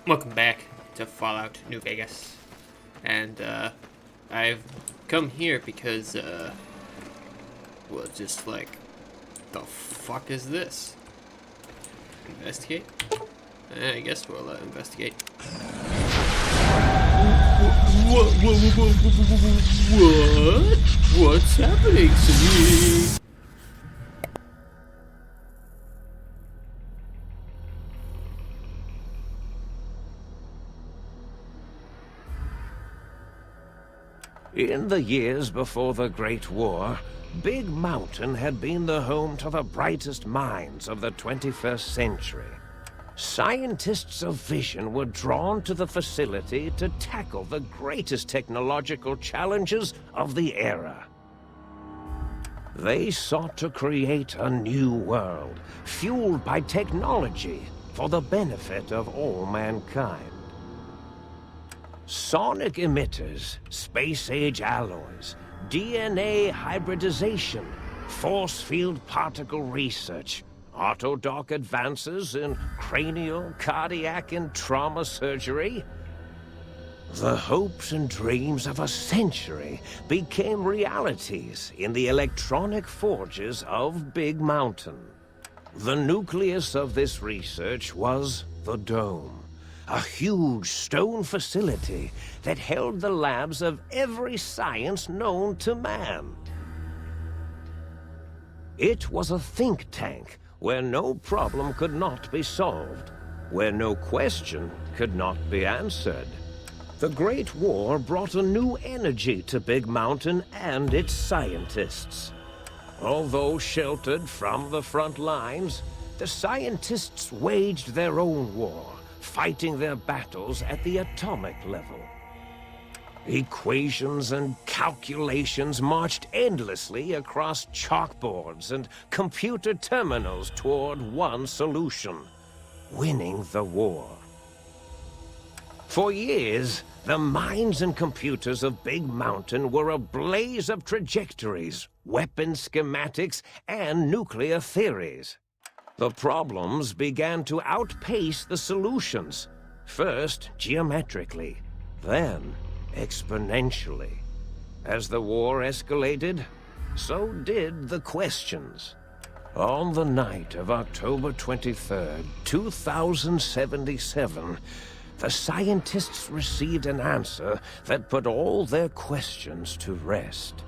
Welcome back to Fallout New Vegas. And, I've come here because, well, just like, the fuck is this? Investigate? I guess we'll, investigate. What? What's happening to me? In the years before the Great War, Big Mountain had been the home to the brightest minds of the 21st century. Scientists of vision were drawn to the facility to tackle the greatest technological challenges of the era. They sought to create a new world, fueled by technology for the benefit of all mankind. Sonic emitters, space-age alloys, DNA hybridization, force field particle research, autodoc advances in cranial, cardiac, and trauma surgery. The hopes and dreams of a century became realities in the electronic forges of Big Mountain. The nucleus of this research was the Dome. A huge stone facility that held the labs of every science known to man. It was a think tank where no problem could not be solved, where no question could not be answered. The Great War brought a new energy to Big Mountain and its scientists. Although sheltered from the front lines, the scientists waged their own war, fighting their battles at the atomic level. Equations and calculations marched endlessly across chalkboards and computer terminals toward one solution: winning the war. For years, the minds and computers of Big Mountain were a blaze of trajectories, weapon schematics, and nuclear theories. The problems began to outpace the solutions, first geometrically, then exponentially. As the war escalated, so did the questions. On the night of October 23rd, 2077, the scientists received an answer that put all their questions to rest.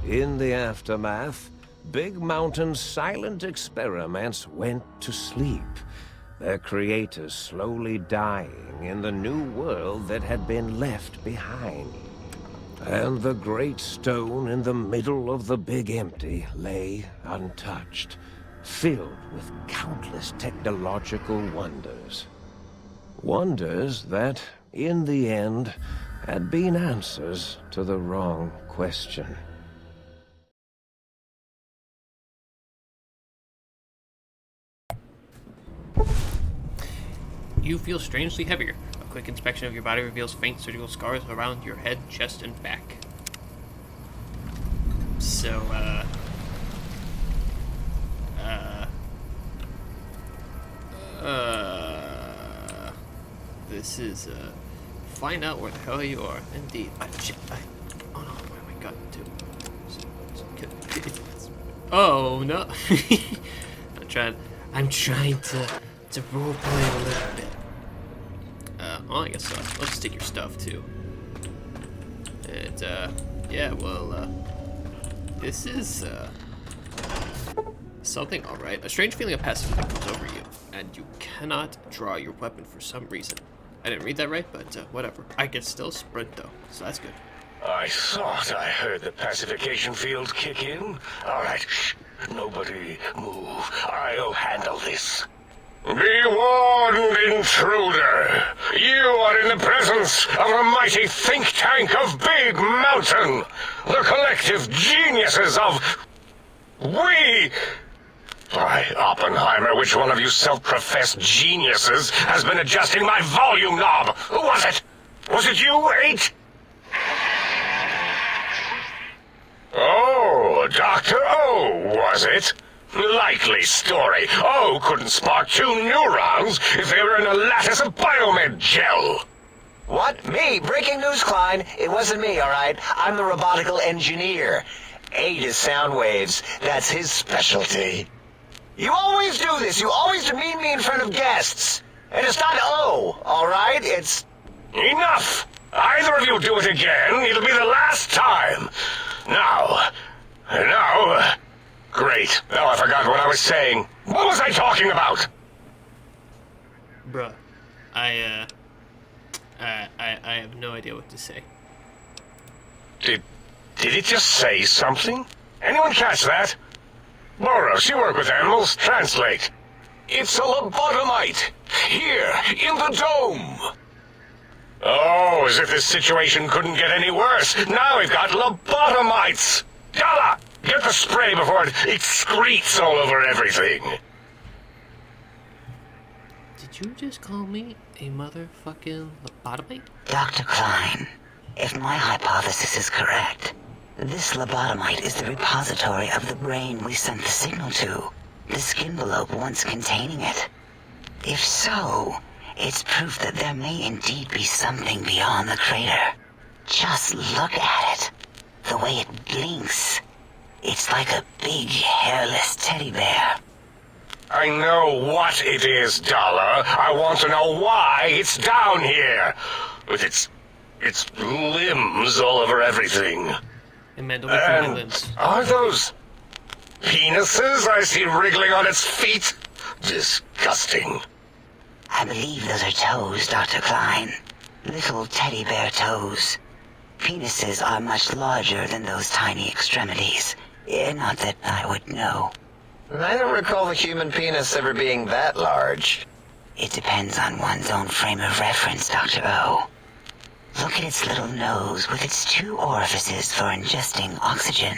In the aftermath, Big Mountain's silent experiments went to sleep, their creators slowly dying in the new world that had been left behind. And the great stone in the middle of the Big Empty lay untouched, filled with countless technological wonders. Wonders that, in the end, had been answers to the wrong question. You feel strangely heavier. A quick inspection of your body reveals faint surgical scars around your head, chest, and back. So, this is, find out where the hell you are. Indeed. Shit. Oh no, where am I gotten to? Oh no. I'm trying to roleplay a little bit. Well, I guess so. Let's just take your stuff too. And, yeah, well, this is, something alright. A strange feeling of passivity comes over you, and you cannot draw your weapon for some reason. I didn't read that right, but, whatever. I can still sprint, though, so that's good. I thought I heard the pacification field kick in. Alright, shh. Nobody move. I'll handle this. Be warned, intruder! You are in the presence of a mighty think tank of Big Mountain! The collective geniuses of... we... Why, Oppenheimer, which one of you self-professed geniuses has been adjusting my volume knob? Who was it? Was it you, 8? Oh, Dr. O, was it? Likely story. Oh, couldn't spark 2 neurons if they were in a lattice of biomed gel. What? Me? Breaking news, Klein. It wasn't me, all right? I'm the robotical engineer. Aid is sound waves. That's his specialty. You always do this. You always demean me in front of guests. And it's not O, all right? It's... Enough! Either of you do it again, it'll be the last time. Now... Great. Now I forgot what I was saying. What was I talking about? Bruh, I have no idea what to say. Did it just say something? Anyone catch that? Boros, you work with animals. Translate. It's a lobotomite. Here, in the dome. Oh, as if this situation couldn't get any worse. Now we've got lobotomites. Yalla! Get the spray before it excretes all over everything. Did you just call me a motherfucking lobotomite? Dr. Klein, if my hypothesis is correct, this lobotomite is the repository of the brain we sent the signal to, the skin envelope once containing it. If so, it's proof that there may indeed be something beyond the crater. Just look at it. The way it blinks. It's like a big, hairless teddy bear. I know what it is, Dollar. I want to know why it's down here. With its limbs all over everything. And man, don't look at my limbs. Are those penises I see wriggling on its feet? Disgusting. I believe those are toes, Dr. Klein. Little teddy bear toes. Penises are much larger than those tiny extremities. Not that I would know. I don't recall the human penis ever being that large. It depends on one's own frame of reference, Dr. O. Look at its little nose with its 2 orifices for ingesting oxygen.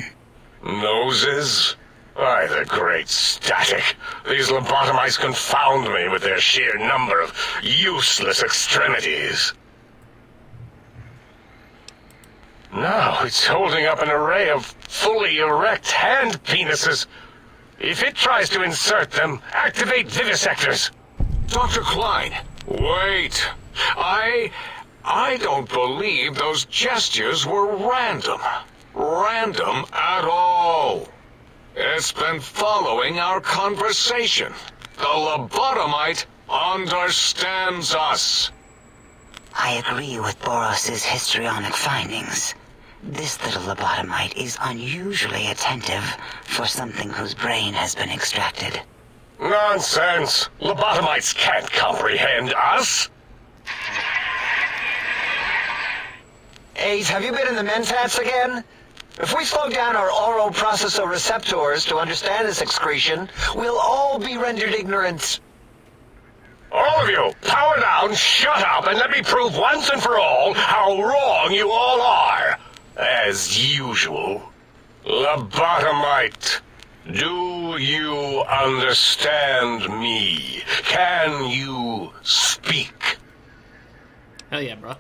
Noses? Why, the great static. These lobotomites confound me with their sheer number of useless extremities. Now it's holding up an array of fully erect hand penises. If it tries to insert them, activate vivisectors. Dr. Klein, wait. I don't believe those gestures were random. Random at all. It's been following our conversation. The lobotomite understands us. I agree with Boros's histrionic findings. This little lobotomite is unusually attentive for something whose brain has been extracted. Nonsense. Lobotomites can't comprehend us. Ace, have you been in the mentats again? If we slow down our oral processoreceptors to understand this excretion, we'll all be rendered ignorant. All of you, power down, shut up, and let me prove once and for all how wrong you all are. As usual. Lobotomite, do you understand me? Can you speak? Hell yeah, bro.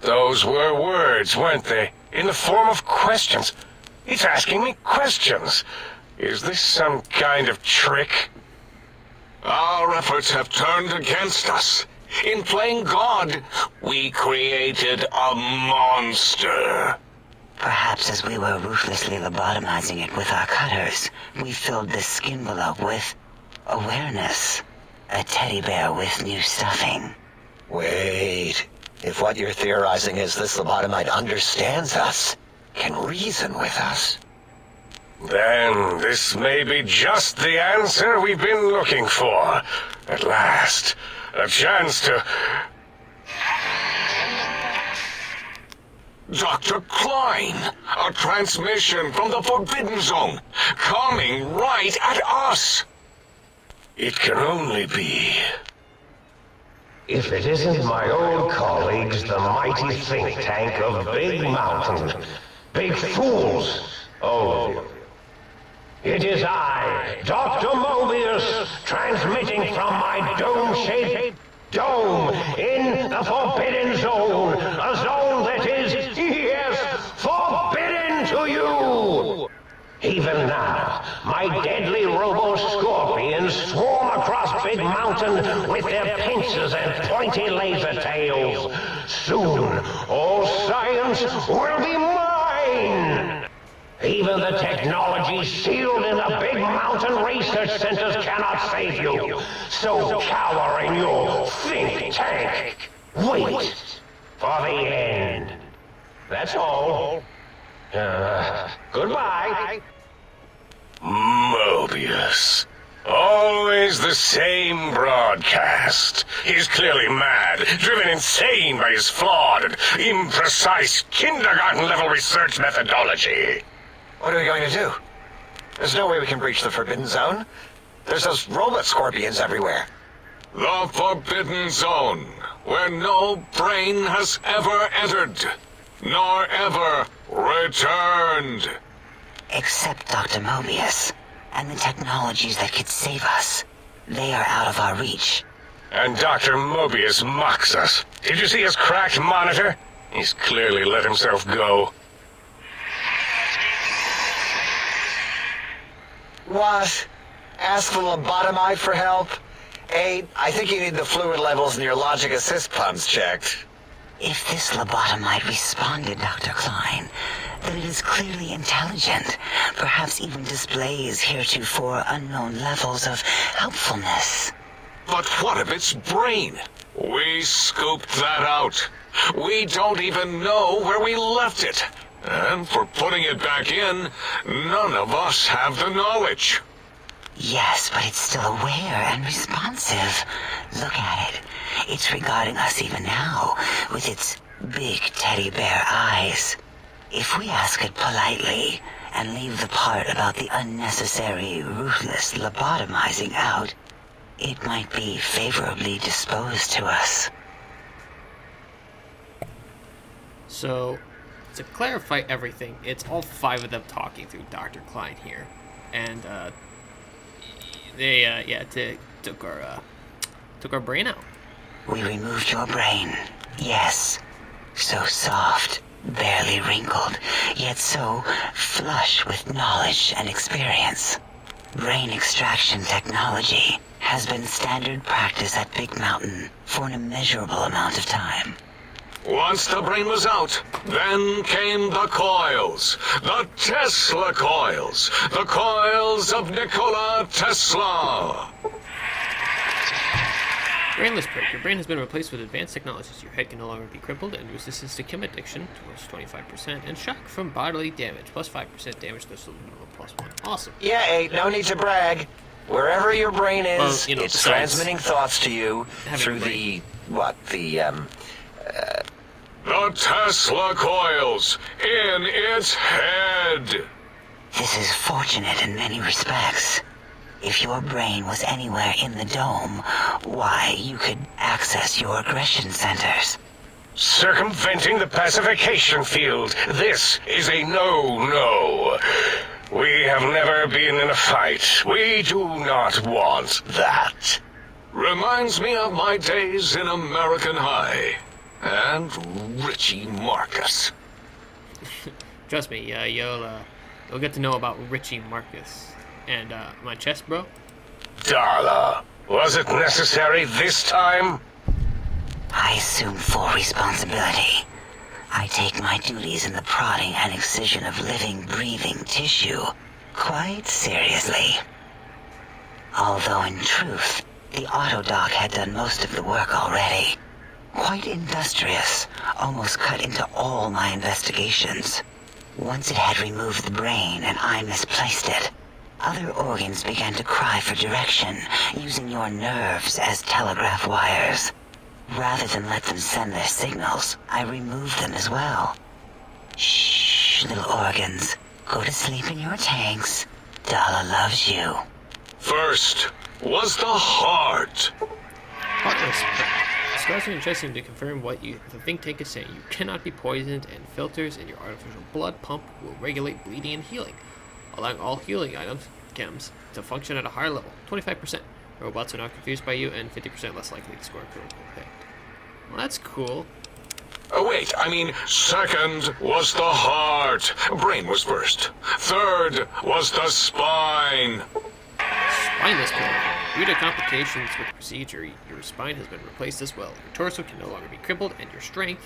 Those were words, weren't they? In the form of questions. It's asking me questions. Is this some kind of trick? Our efforts have turned against us. In playing God, we created a monster. Perhaps as we were ruthlessly lobotomizing it with our cutters, we filled the skin envelope with awareness. A teddy bear with new stuffing. Wait. If what you're theorizing is this lobotomite understands us, can reason with us, then this may be just the answer we've been looking for. At last, a chance to... Dr. Klein, a transmission from the Forbidden Zone, coming right at us. It can only be... If it isn't my old colleagues, the mighty think tank of Big Mountain. Big fools, all of you. It is I, Dr. Mobius, transmitting from my dome-shaped dome in the Forbidden Zone. A zone that is, yes, forbidden to you. Even now, my deadly robo science swarm across Big Mountain with their pincers and pointy laser tails. Soon, all science will be mine! Even the technology sealed in the Big Mountain research centers cannot save you. So cower in your think tank. Wait for the end. That's all. Goodbye. Mobius. Always the same broadcast. He's clearly mad, driven insane by his flawed and imprecise kindergarten-level research methodology. What are we going to do? There's no way we can breach the Forbidden Zone. There's those robot scorpions everywhere. The Forbidden Zone, where no brain has ever entered, nor ever returned. Except Dr. Mobius and the technologies that could save us. They are out of our reach. And Dr. Mobius mocks us. Did you see his cracked monitor? He's clearly let himself go. What? Ask the lobotomite for help? Aid, I think you need the fluid levels in your logic assist pumps checked. If this lobotomite responded, Dr. Klein, then it is clearly intelligent, perhaps even displays heretofore unknown levels of helpfulness. But what of its brain? We scooped that out. We don't even know where we left it. And for putting it back in, none of us have the knowledge. Yes, but it's still aware and responsive. Look at it. It's regarding us even now, with its big teddy bear eyes. If we ask it politely, and leave the part about the unnecessary, ruthless lobotomizing out, it might be favorably disposed to us. So, to clarify everything, it's all 5 of them talking through Dr. Klein here. And, they took our brain out. We removed your brain, yes. So soft, barely wrinkled, yet so flush with knowledge and experience. Brain extraction technology has been standard practice at Big Mountain for an immeasurable amount of time. Once the brain was out, then came the coils. The Tesla coils. The coils of Nikola Tesla. Brainless break. Your brain has been replaced with advanced technologies. Your head can no longer be crippled, and resistance to chem addiction towards 25%, and shock from bodily damage plus 5% damage to plus 1. Awesome. Yeah, Aid, no need to brag. Wherever your brain is, Well, it's besides transmitting thoughts to you having through a brain. The Tesla coils in its head. This is fortunate in many respects. If your brain was anywhere in the dome, why, you could access your aggression centers. Circumventing the pacification field. This is a no-no. We have never been in a fight. We do not want that. Reminds me of my days in American High. And Richie Marcus. Trust me, you'll get to know about Richie Marcus. And, my chest, bro? Darla, was it necessary this time? I assume full responsibility. I take my duties in the prodding and excision of living, breathing tissue quite seriously. Although in truth, the autodoc had done most of the work already. Quite industrious, almost cut into all my investigations. Once it had removed the brain and I misplaced it, other organs began to cry for direction, using your nerves as telegraph wires. Rather than let them send their signals, I removed them as well. Shh, little organs. Go to sleep in your tanks. Dala loves you. First was the heart. Heartless. Scars are interesting to confirm what the think tank is saying. You cannot be poisoned, and filters in your artificial blood pump will regulate bleeding and healing, allowing all healing items, chems, to function at a higher level, 25%. Robots are not confused by you, and 50% less likely to score a critical hit. Well, that's cool. Oh, wait, I mean, second was the heart. Brain was first. Third was the spine. Spineless pillar. Due to complications with the procedure, your spine has been replaced as well. Your torso can no longer be crippled, and your strength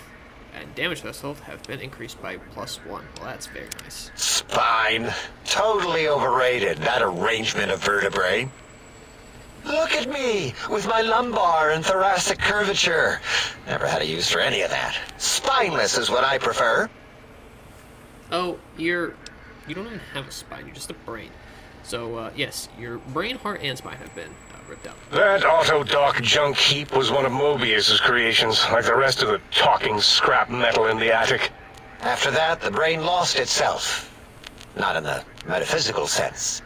and damage threshold have been increased by +1. Well, that's very nice. Spine. Totally overrated, that arrangement of vertebrae. Look at me, with my lumbar and thoracic curvature. Never had a use for any of that. Spineless is what I prefer. Oh, you don't even have a spine, you're just a brain. So, yes, your brain, heart, and spine have been ripped out. That auto-dock junk heap was one of Mobius's creations, like the rest of the talking scrap metal in the attic. After that, the brain lost itself. Not in the metaphysical sense.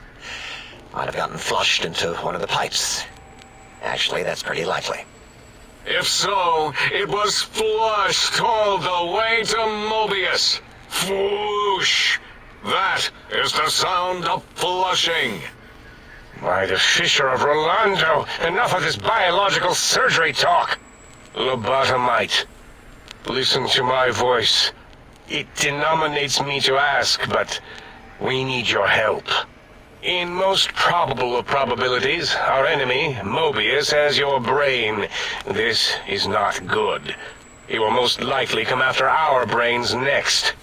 Might have gotten flushed into one of the pipes. Actually, that's pretty likely. If so, it was flushed all the way to Mobius. Flush! That is the sound of flushing. By the Fisher of Rolando, enough of this biological surgery talk. Lobotomite, listen to my voice. It denominates me to ask, but we need your help. In most probable of probabilities, our enemy, Mobius, has your brain. This is not good. He will most likely come after our brains next.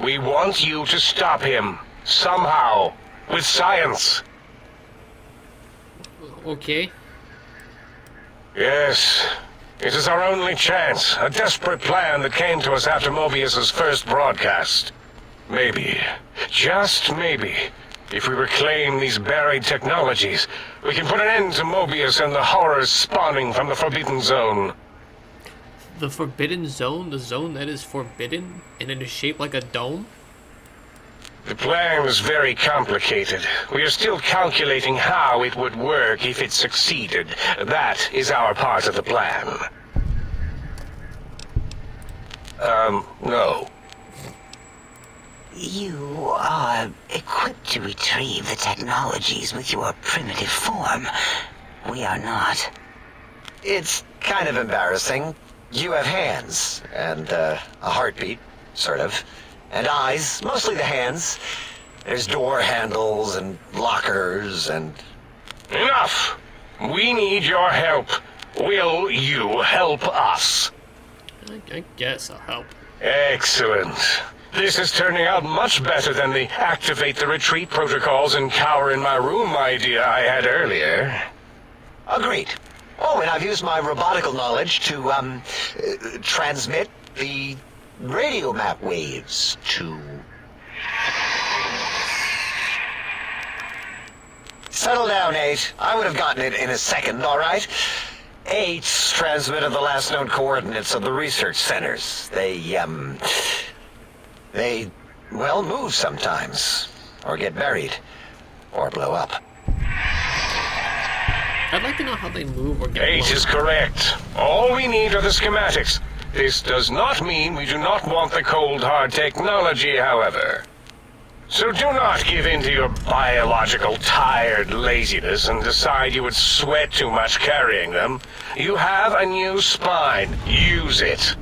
We want you to stop him, somehow, with science. Okay. Yes, it is our only chance, a desperate plan that came to us after Mobius's first broadcast. Maybe, just maybe, if we reclaim these buried technologies, we can put an end to Mobius and the horrors spawning from the Forbidden Zone. The Forbidden Zone? The zone that is forbidden? And it is shaped like a dome? The plan was very complicated. We are still calculating how it would work if it succeeded. That is our part of the plan. No. You are equipped to retrieve the technologies with your primitive form. We are not. It's kind of embarrassing. You have hands, and a heartbeat, sort of, and eyes, mostly the hands. There's door handles and lockers and... Enough! We need your help. Will you help us? I guess I'll help. Excellent. This is turning out much better than the activate the retreat protocols and cower in my room idea I had earlier. Agreed. Oh, and I've used my robotical knowledge to, transmit the radio map waves to... Settle down, 8. I would have gotten it in a second, all right? 8's transmitted the last known coordinates of the research centers. They, well, move sometimes. Or get buried. Or blow up. I'd like to know how they move or get 8 blown is up. correct. All we need are the schematics. This does not mean we do not want the cold hard technology, however. So do not give in to your biological tired laziness and decide you would sweat too much carrying them. You have a new spine. Use it.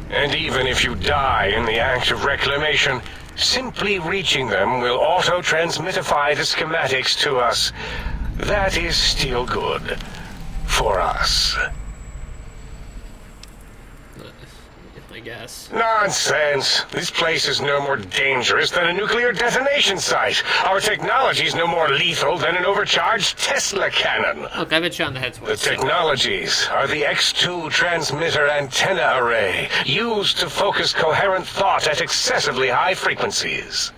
And even if you die in the act of reclamation, simply reaching them will auto-transmitify the schematics to us. That is still good. For us. I guess. Nonsense. This place is no more dangerous than a nuclear detonation site. Our technology is no more lethal than an overcharged Tesla cannon. Look, I've been shot in the head The twice. so- technologies are the X2 transmitter antenna array, used to focus coherent thought at excessively high frequencies.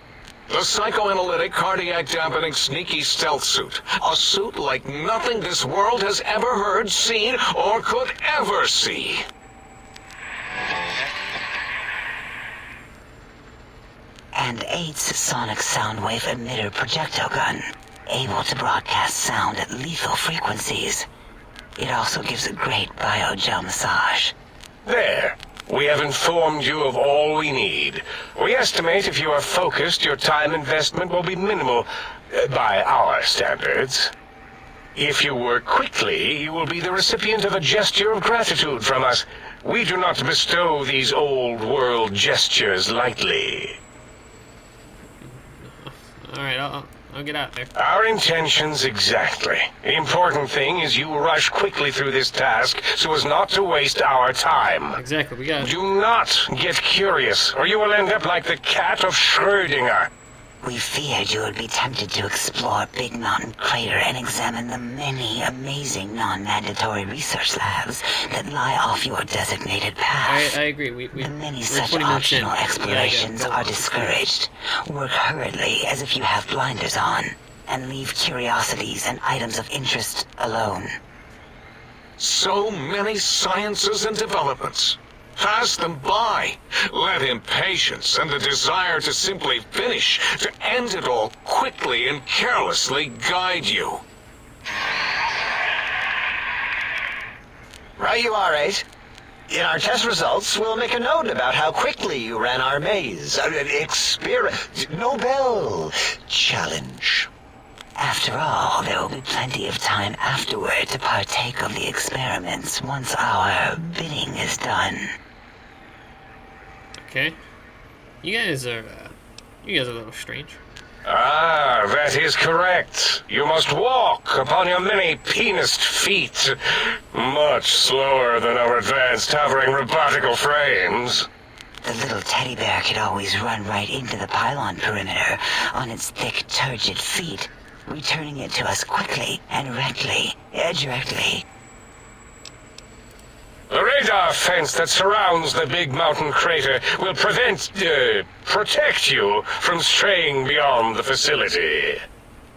The psychoanalytic, cardiac dampening, sneaky stealth suit. A suit like nothing this world has ever heard, seen, or could ever see. And 8's sonic soundwave emitter projectile gun, able to broadcast sound at lethal frequencies. It also gives a great biogel massage. There. We have informed you of all we need. We estimate if you are focused, your time investment will be minimal, by our standards. If you work quickly, you will be the recipient of a gesture of gratitude from us. We do not bestow these old-world gestures lightly. Alright, I'll get out there. Our intentions exactly. The important thing is you rush quickly through this task so as not to waste our time. Exactly, we got it. Do not get curious, or you will end up like the cat of Schrödinger. We feared you would be tempted to explore Big Mountain Crater and examine the many amazing non-mandatory research labs that lie off your designated path. I agree. The many we're such 20 minutes in. optional explorations Yeah, are discouraged. Work hurriedly as if you have blinders on, and leave curiosities and items of interest alone. So many sciences and developments. Pass them by. Let impatience and the desire to simply finish, to end it all quickly and carelessly guide you. Right you are, 8. In our test results, we'll make a note about how quickly you ran our maze. Nobel challenge. After all, there will be plenty of time afterward to partake of the experiments once our bidding is done. Okay. You guys are a little strange. Ah, that is correct. You must walk upon your many penised feet. Much slower than our advanced hovering robotical frames. The little teddy bear could always run right into the pylon perimeter on its thick, turgid feet, returning it to us quickly and directly. The radar fence that surrounds the Big Mountain Crater will protect you from straying beyond the facility.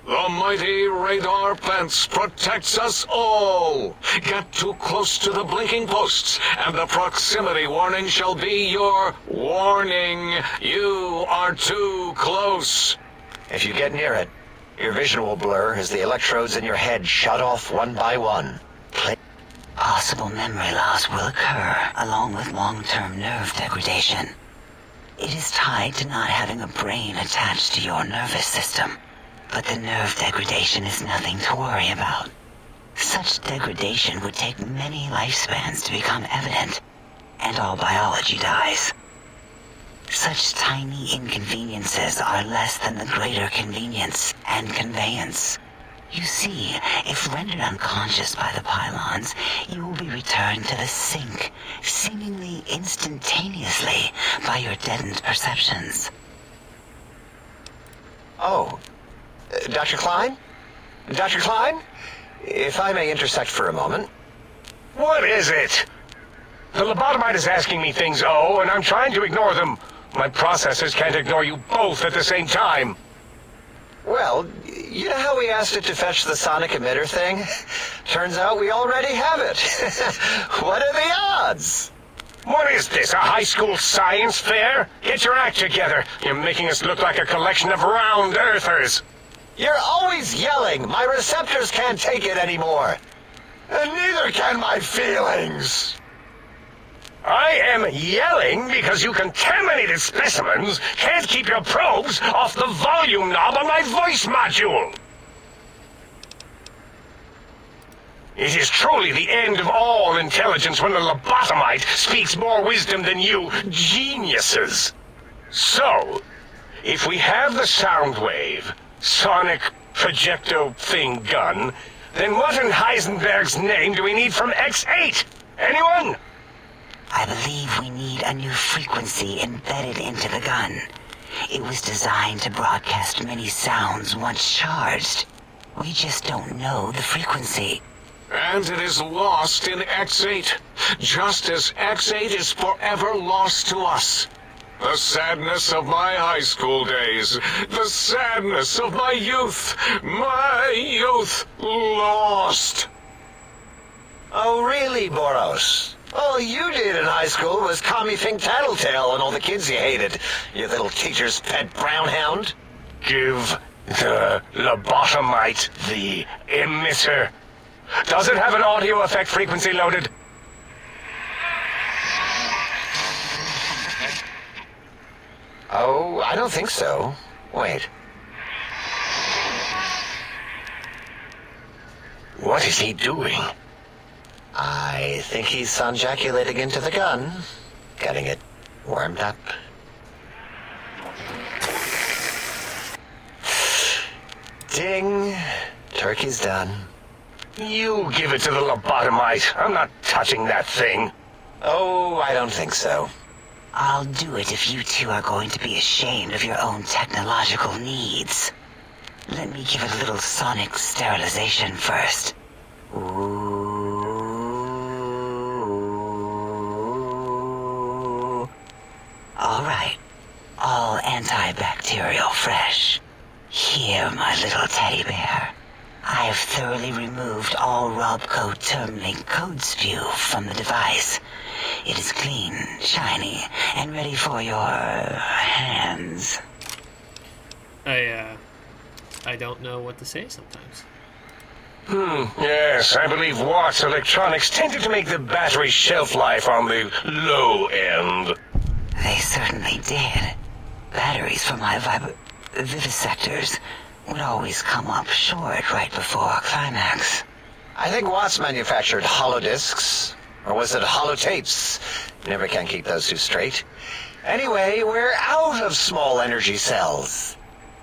The mighty radar fence protects us all. Get too close to the blinking posts, and the proximity warning shall be your warning. You are too close. If you get near it, your vision will blur as the electrodes in your head shut off one by one. Possible memory loss will occur, along with long-term nerve degradation. It is tied to not having a brain attached to your nervous system, but the nerve degradation is nothing to worry about. Such degradation would take many lifespans to become evident, and all biology dies. Such tiny inconveniences are less than the greater convenience and conveyance. You see, if rendered unconscious by the pylons, you will be returned to the sink, seemingly instantaneously by your deadened perceptions. Oh, Dr. Klein? Dr. Klein? If I may intersect for a moment. What is it? The lobotomite is asking me things, and I'm trying to ignore them. My processors can't ignore you both at the same time. Well, you know how we asked it to fetch the sonic emitter thing? Turns out we already have it. What are the odds? What is this, a high school science fair? Get your act together. You're making us look like a collection of round earthers. You're always yelling. My receptors can't take it anymore. And neither can my feelings. I am yelling because you contaminated specimens can't keep your probes off the volume knob on my voice module. It is truly the end of all intelligence when the lobotomite speaks more wisdom than you geniuses. So, if we have the sound wave, sonic projecto thing gun, then what in Heisenberg's name do we need from X8? Anyone? I believe we need a new frequency embedded into the gun. It was designed to broadcast many sounds once charged. We just don't know the frequency. And it is lost in X8, just as X8 is forever lost to us. The sadness of my high school days, the sadness of my youth lost. Oh, really, Boros? All you did in high school was commie think tattletale on all the kids you hated, you little teacher's pet brown hound. Give the lobotomite the emitter. Does it have an audio effect frequency loaded? Oh, I don't think so. Wait. What is he doing? I think he's sonjaculating into the gun, getting it warmed up. Ding. Turkey's done. You give it to the lobotomite. I'm not touching that thing. Oh, I don't think so. I'll do it if you two are going to be ashamed of your own technological needs. Let me give it a little sonic sterilization first. Ooh. All right. All antibacterial fresh. Here, my little teddy bear. I have thoroughly removed all Robco Termlink code spew from the device. It is clean, shiny, and ready for your hands. I don't know what to say sometimes. Yes, I believe Watt's electronics tended to make the battery shelf life on the low end. They certainly did. Batteries for my vivisectors would always come up short right before climax. I think Watts manufactured holodiscs. Or was it holotapes? Never can keep those two straight. Anyway, we're out of small energy cells.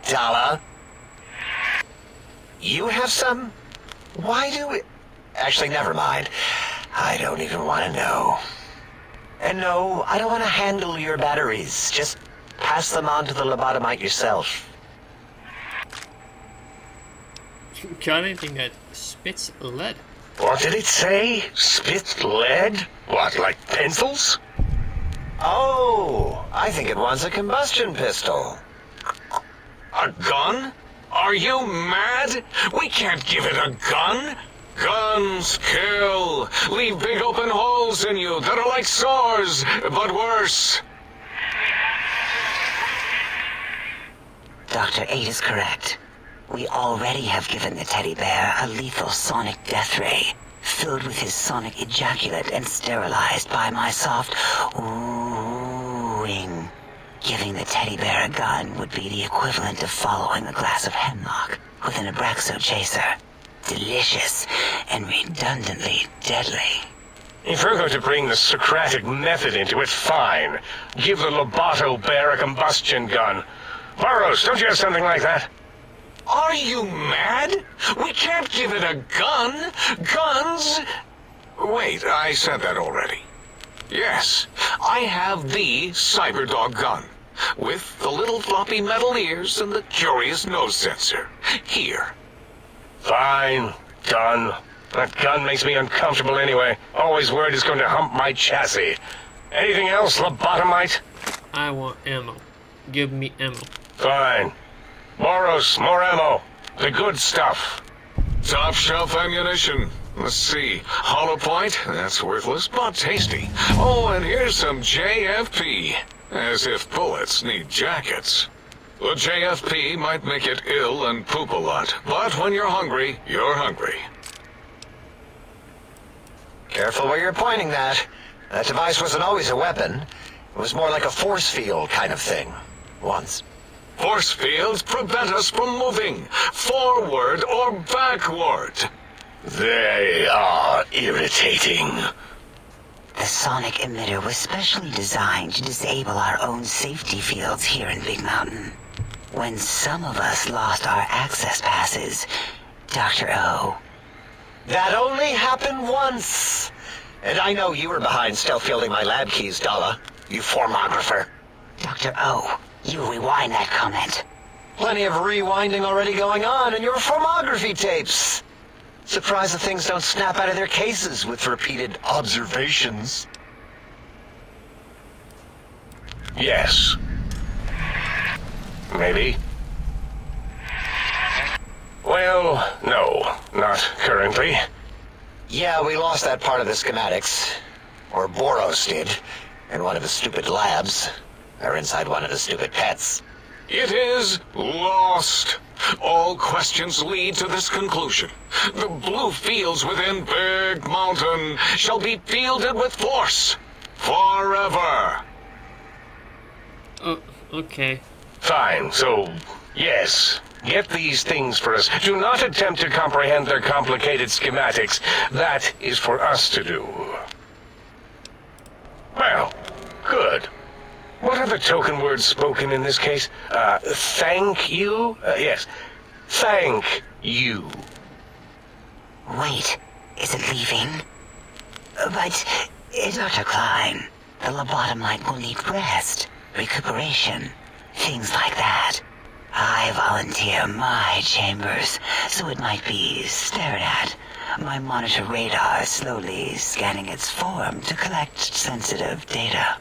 Dala? You have some? Why do we... Actually, never mind. I don't even want to know. And no, I don't want to handle your batteries. Just pass them on to the lobotomite yourself. Got anything that spits lead? What did it say? Spit lead? What, like pencils? Oh, I think it wants a combustion pistol. A gun? Are you mad? We can't give it a gun. Guns kill. Leave big open holes in you that are like sores, but worse. Dr. 8 is correct. We already have given the teddy bear a lethal sonic death ray, filled with his sonic ejaculate and sterilized by my soft oohing. Giving the teddy bear a gun would be the equivalent of following a glass of hemlock with an Abraxo chaser. Delicious and redundantly deadly. If we're going to bring the Socratic method into it, fine. Give the Loboto bear a combustion gun. Burroughs, don't you have something like that? Are you mad? We can't give it a gun. Guns... Wait, I said that already. Yes, I have the Cyberdog gun, with the little floppy metal ears and the curious nose sensor. Here. Fine. Done. That gun makes me uncomfortable anyway. Always worried it's going to hump my chassis. Anything else, lobotomite? I want ammo. Give me ammo. Fine. Boros, more ammo. The good stuff. Top shelf ammunition. Let's see. Hollow point? That's worthless, but tasty. Oh, and here's some JFP. As if bullets need jackets. The JFP might make it ill and poop a lot, but when you're hungry, you're hungry. Careful where you're pointing that. That device wasn't always a weapon. It was more like a force field kind of thing. Once. Force fields prevent us from moving, forward or backward. They are irritating. The sonic emitter was specially designed to disable our own safety fields here in Big Mountain. When some of us lost our access passes, Dr. O. That only happened once. And I know you were behind stealth fielding my lab keys, Dala. You formographer. Dr. O, you rewind that comment. Plenty of rewinding already going on in your formography tapes. Surprised the things don't snap out of their cases with repeated observations. Yes. Maybe. Well, no, not currently. Yeah, we lost that part of the schematics. Or Boros did. In one of his stupid labs. Or inside one of his stupid pets. It is lost. All questions lead to this conclusion. The blue fields within Big Mountain shall be fielded with force. Forever. Oh, okay. Fine, so, yes. Get these things for us. Do not attempt to comprehend their complicated schematics. That is for us to do. Well, good. What are the token words spoken in this case? Thank you? Yes. Thank you. Wait, is it leaving? But, Dr. Klein, the lobotomite will need rest, recuperation, things like that. I volunteer my chambers, so it might be stared at. My monitor radar is slowly scanning its form to collect sensitive data.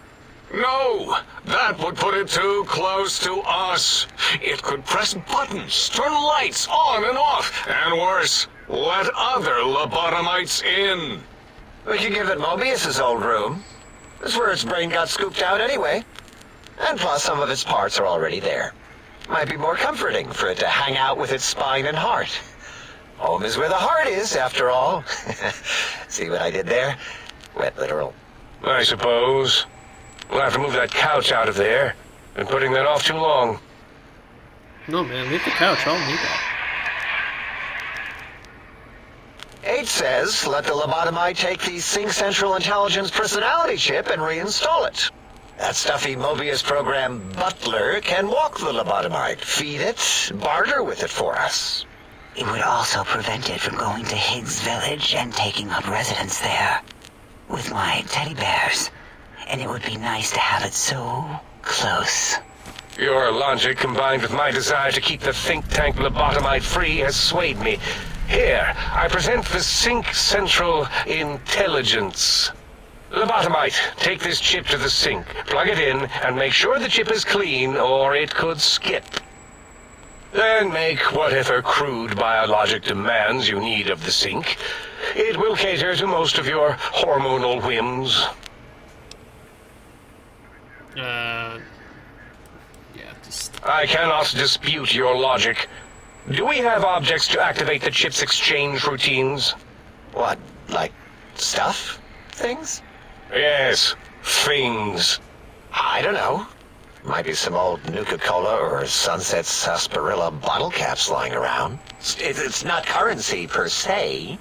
No, that would put it too close to us. It could press buttons, turn lights on and off, and worse, let other lobotomites in. We could give it Mobius's old room. That's where its brain got scooped out anyway. And plus, some of its parts are already there. Might be more comforting for it to hang out with its spine and heart. Home is where the heart is, after all. See what I did there? Wet literal. I suppose. We'll have to move that couch out of there. Been putting that off too long. No, man, leave the couch. I'll need that. 8 says, let the lobotomite take the Sync Central Intelligence personality chip and reinstall it. That stuffy Mobius program butler can walk the lobotomite, feed it, barter with it for us. It would also prevent it from going to Higgs Village and taking up residence there. With my teddy bears. And it would be nice to have it so close. Your logic, combined with my desire to keep the think tank lobotomite free, has swayed me. Here, I present the Sync Central Intelligence. Lobotomite, take this chip to the sink, plug it in, and make sure the chip is clean, or it could skip. Then make whatever crude biologic demands you need of the sink. It will cater to most of your hormonal whims. Yeah, just... I cannot dispute your logic. Do we have objects to activate the chip's exchange routines? What, like stuff? Things? Yes, things. I don't know. Might be some old Nuka-Cola or Sunset Sarsaparilla bottle caps lying around. It's not currency per se.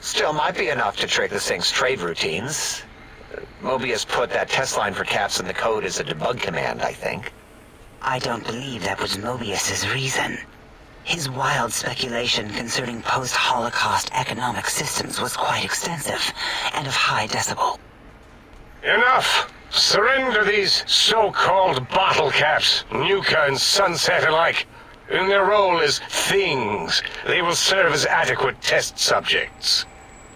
Still might be enough to trick the Sync's trade routines. Mobius put that test line for caps in the code as a debug command, I think. I don't believe that was Mobius's reason. His wild speculation concerning post-Holocaust economic systems was quite extensive and of high decibel. Enough! Surrender these so-called bottle caps, Nuka and Sunset alike. In their role as things, they will serve as adequate test subjects.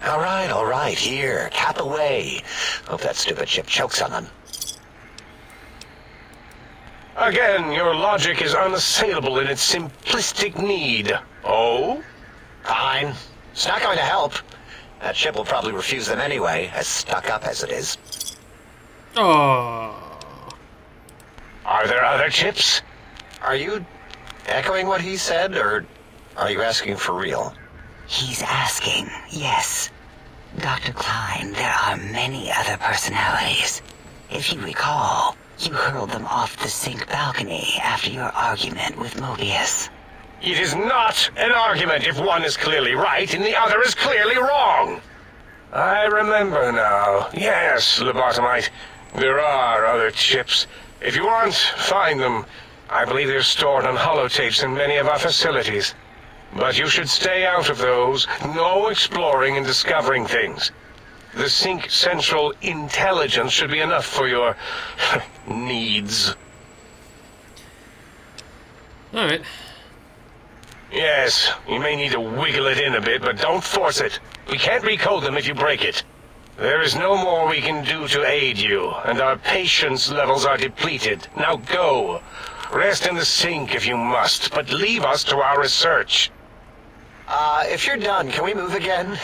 All right, here, cap away. Hope that stupid chip chokes on them. Again, your logic is unassailable in its simplistic need. Oh? Fine. It's not going to help. That chip will probably refuse them anyway, as stuck up as it is. Oh. Are there other chips? Are you echoing what he said, or are you asking for real? He's asking, yes. Dr. Klein, there are many other personalities. If you recall, you hurled them off the Sync balcony after your argument with Mobius. It is not an argument if one is clearly right and the other is clearly wrong. I remember now. Yes, lobotomite. There are other chips. If you want, find them. I believe they're stored on holotapes in many of our facilities. But you should stay out of those. No exploring and discovering things. The Sync Central Intelligence should be enough for your needs. Alright. Yes, you may need to wiggle it in a bit, but don't force it. We can't recode them if you break it. There is no more we can do to aid you, and our patience levels are depleted. Now go. Rest in the sink if you must, but leave us to our research. If you're done, can we move again?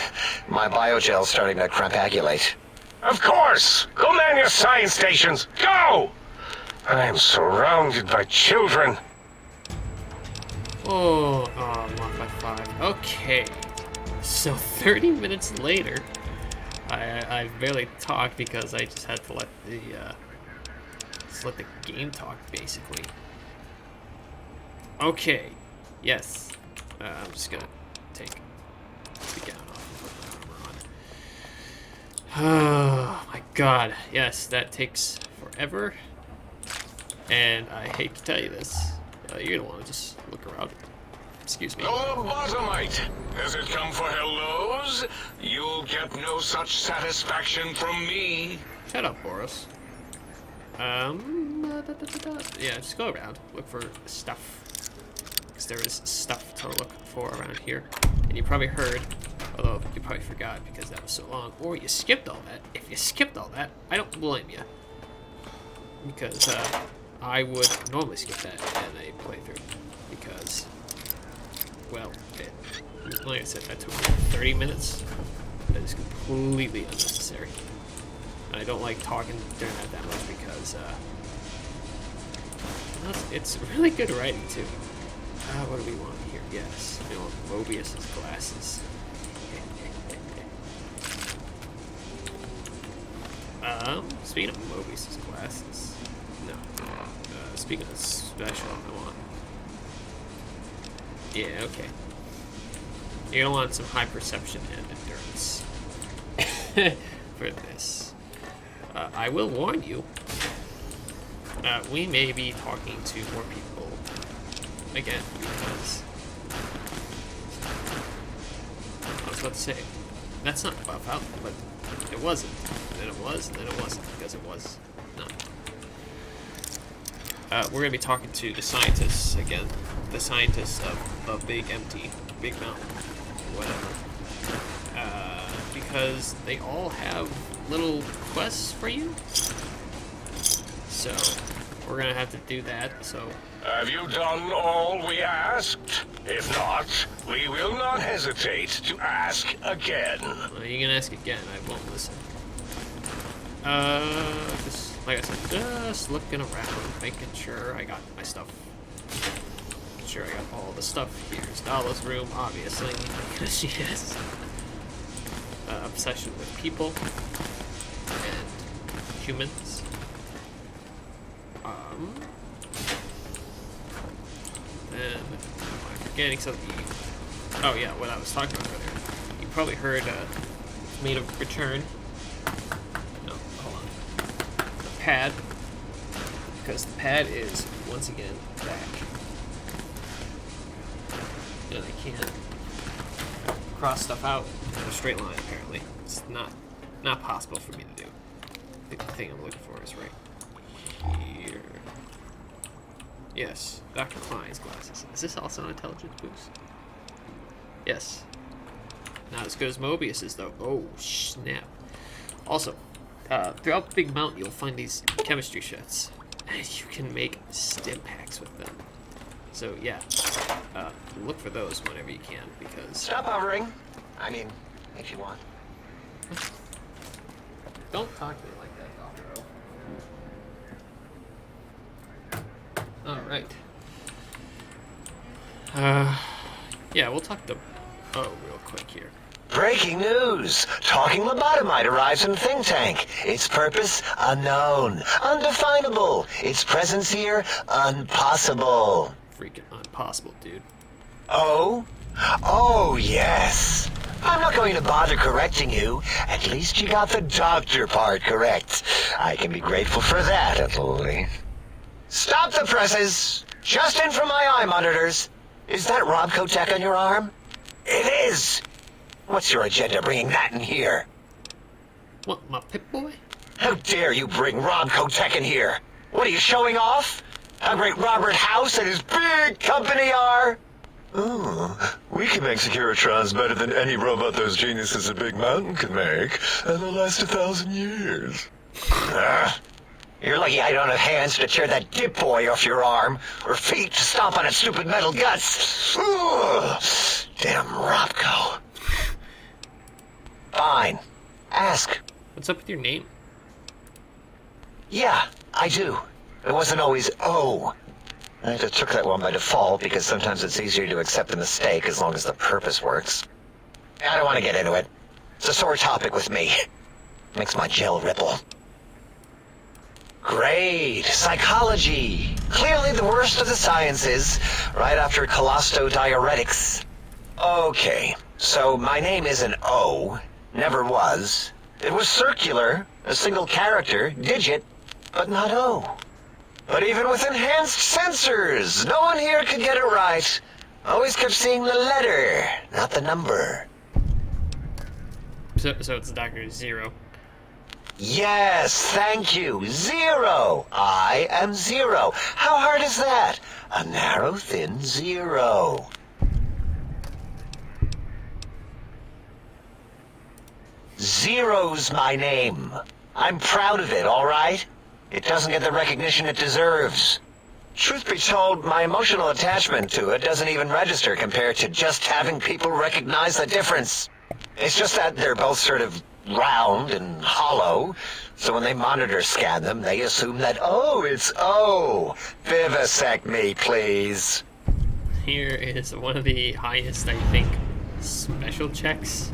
My biogel's starting to crampagulate. Of course! Go man your science stations! Go! I am surrounded by children. Oh, I'm off by 5. Okay. So 30 minutes later, I barely talked because I just had to let the game talk, basically. Okay. Yes. I'm just gonna take the gown off and put the armor on. Oh my god. Yes, that takes forever. And I hate to tell you this. You're gonna want to just look around. Excuse me. The lobotomite. Has it come for hellos? You'll get no such satisfaction from me. Shut up, Boros. Yeah, just go around. Look for stuff. Because there is stuff to look for around here. And you probably heard, although you probably forgot because that was so long, or you skipped all that. If you skipped all that, I don't blame you. Because I would normally skip that in a playthrough. Because, well, like I said, that took me 30 minutes. That is completely unnecessary. And I don't like talking during that much because it's really good writing too. What do we want here? Yes, we want Mobius's glasses. Speaking of Mobius's glasses, no. Speaking of special, I want. Yeah, okay. You're gonna want some high perception and endurance for this. I will warn you. We may be talking to more people again because I was about to say that's not buff out, but it wasn't. And then it was, and then it wasn't because it was not. We're gonna be talking to the scientists again. The scientists of Big Empty, Big Mountain, whatever. Because they all have little quests for you. So we're gonna have to do that. So Have you done all we asked? If not, we will not hesitate to ask again. You can ask again. I won't listen. Just like I said, just looking around, making sure I got my stuff. Making sure I got all the stuff. Here's Nala's room, obviously, because she has obsession with people and humans. And I'm forgetting something. Oh yeah, what I was talking about earlier. You probably heard made a return. No, hold on. The pad, because the pad is once again back, and I can't cross stuff out in a straight line. Apparently, it's not possible for me to do. I think the thing I'm looking for is right here. Yes, Dr. Klein's glasses. Is this also an intelligence boost? Yes. Not as good as Mobius's, though. Oh, snap. Also, throughout Big Mountain, you'll find these chemistry sets. And you can make stim packs with them. So, yeah. Look for those whenever you can, because... Stop hovering. I mean, if you want. Don't talk to me like that, Dr. O. Alright. Yeah, we'll talk to O real quick here. Breaking news! Talking lobotomite arrives in Think Tank. Its purpose, unknown. Undefinable. Its presence here, impossible. Freaking impossible, dude. Oh? Oh, yes. I'm not going to bother correcting you. At least you got the doctor part correct. I can be grateful for that, at least. Stop the presses! Just in from my eye monitors. Is that Robco Tech on your arm? It is! What's your agenda bringing that in here? What, my Pip-Boy? How dare you bring Robco Tech in here? What are you showing off? How great Robert House and his big company are? Oh, we can make Securitrons better than any robot those geniuses at Big Mountain can make, and they'll last 1,000 years. You're lucky I don't have hands to tear that dip boy off your arm, or feet to stomp on its stupid metal guts. Ugh. Damn Robco. Fine. Ask. What's up with your name? Yeah, I do. It wasn't always O. I just took that one by default because sometimes it's easier to accept the mistake as long as the purpose works. I don't want to get into it. It's a sore topic with me. Makes my gel ripple. Great. Psychology. Clearly the worst of the sciences, right after colostodiuretics. Okay, so my name is an O. Never was. It was circular, a single character, digit, but not O. But even with enhanced sensors, no one here could get it right. Always kept seeing the letter, not the number. So it's Dr. Zero. Yes, thank you. 0. I am 0. How hard is that? A narrow, thin 0. Zero's my name. I'm proud of it, all right? It doesn't get the recognition it deserves. Truth be told, my emotional attachment to it doesn't even register compared to just having people recognize the difference. It's just that they're both sort of round and hollow, so when they monitor scan them, they assume that, oh, it's O. Vivisect me, please. Here is one of the highest, I think, special checks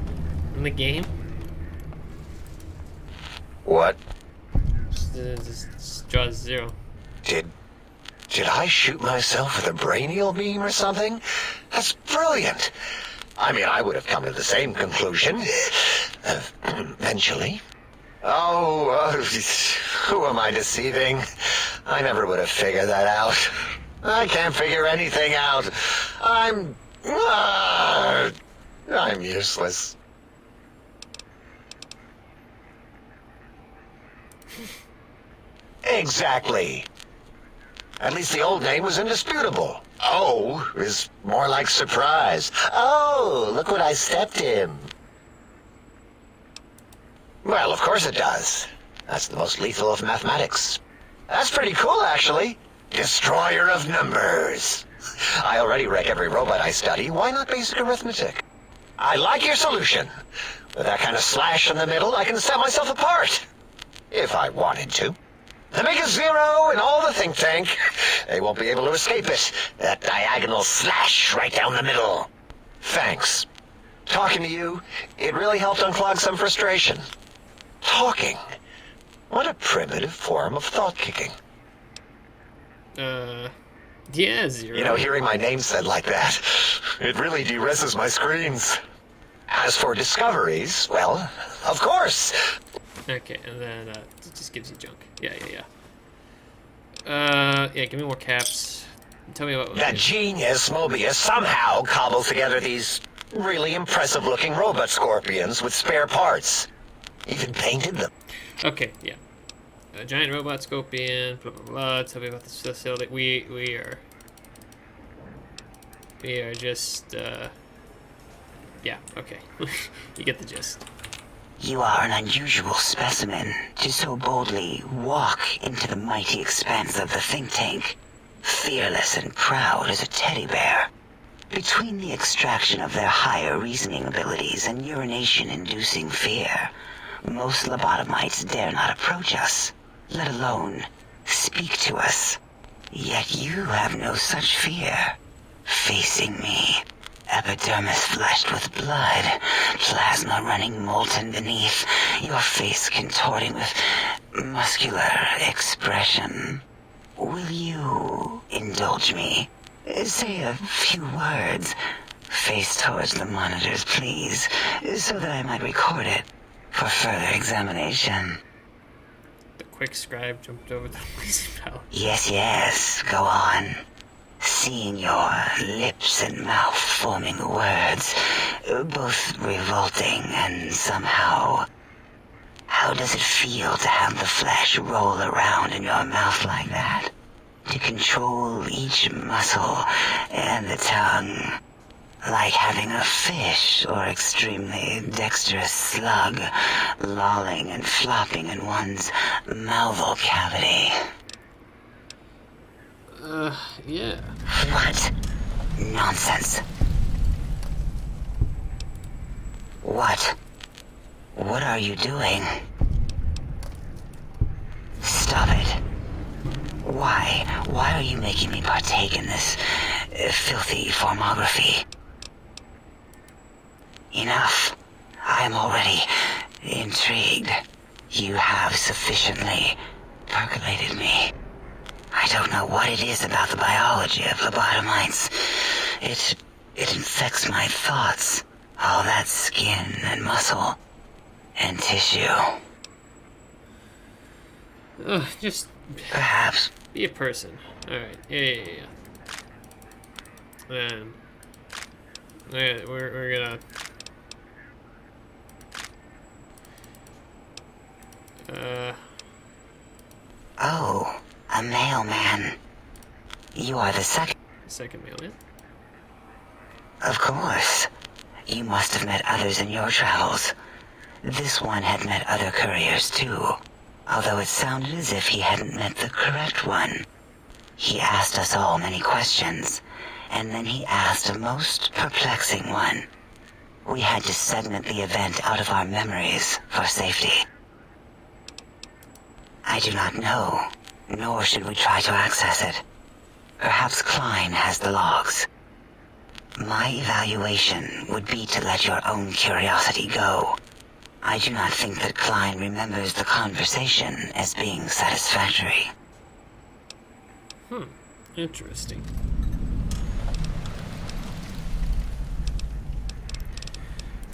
in the game. What? Just draws 0. Did I shoot myself with a brainial beam or something? That's brilliant. I mean, I would have come to the same conclusion. Eventually. Oh, who am I deceiving? I never would have figured that out. I can't figure anything out. I'm useless. Exactly. At least the old name was indisputable. O is more like surprise. Oh, look what I stepped in. Well, of course it does. That's the most lethal of mathematics. That's pretty cool, actually. Destroyer of numbers. I already wreck every robot I study. Why not basic arithmetic? I like your solution. With that kind of slash in the middle, I can set myself apart. If I wanted to. The make a 0 in all the think tank. They won't be able to escape it. That diagonal slash right down the middle. Thanks. Talking to you, it really helped unclog some frustration. Talking. What a primitive form of thought kicking. Yeah, 0. You know, hearing my name said like that, it really de-reses my screens. As for discoveries, well, of course. Okay, and then it just gives you junk. Yeah. Yeah, give me more caps. Tell me what. That genius Mobius somehow cobbled together these really impressive-looking robot scorpions with spare parts. Even painted them. Okay, yeah. A giant robot scorpion. Blah blah blah. Tell me about this facility. We are just. Yeah. Okay. You get the gist. You are an unusual specimen to so boldly walk into the mighty expanse of the think tank, fearless and proud as a teddy bear. Between the extraction of their higher reasoning abilities and urination-inducing fear, most lobotomites dare not approach us, let alone speak to us. Yet you have no such fear. Facing me, epidermis fleshed with blood, plasma running molten beneath, your face contorting with muscular expression. Will you indulge me? Say a few words. Face towards the monitors, please, so that I might record it for further examination. The quick scribe jumped over the lazy palette. Yes, go on. Seeing your lips and mouth forming words, both revolting and somehow... How does it feel to have the flesh roll around in your mouth like that? To control each muscle and the tongue, like having a fish or extremely dexterous slug lolling and flopping in one's mouthal cavity. Yeah. What? Nonsense. What? What are you doing? Stop it. Why? Why are you making me partake in this filthy formography? Enough. I am already intrigued. You have sufficiently percolated me. I don't know what it is about the biology of lobotomites. It infects my thoughts. All that skin and muscle and tissue. Just Perhaps. be a person. Alright, yeah. We're gonna... Oh, a mailman. You are the second mailman? Of course. You must have met others in your travels. This one had met other couriers too, although it sounded as if he hadn't met the correct one. He asked us all many questions, and then he asked a most perplexing one. We had to segment the event out of our memories for safety. I do not know, nor should we try to access it. Perhaps Klein has the logs. My evaluation would be to let your own curiosity go. I do not think that Klein remembers the conversation as being satisfactory. Interesting.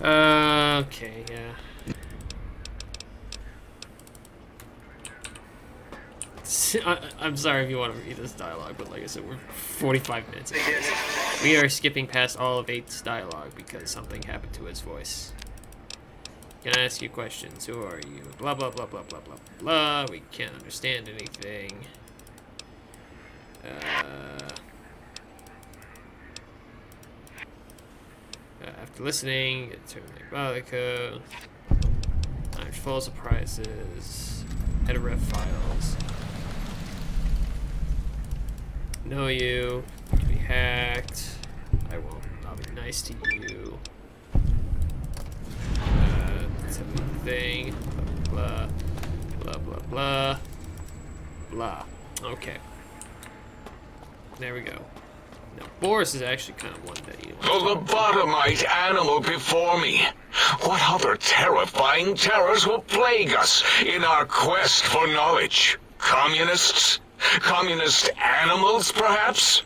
Okay, yeah. I'm sorry if you want to read this dialogue, but like I said, we're 45 minutes into this. We are skipping past all of 8's dialogue because something happened to his voice. Can I ask you questions? Who are you? Blah, blah, blah, blah, blah, blah, blah. We can't understand anything. After listening, it turned like Balico. I'm full of surprises. Head of ref files. Know you. You can be hacked. I won't. I'll be nice to you. That's everything. Blah, blah, blah, blah, blah. Okay. There we go. Now, Boris is actually kind of one that you want The lobotomite animal before me. What other terrifying terrors will plague us in our quest for knowledge? Communists? Communist animals, perhaps?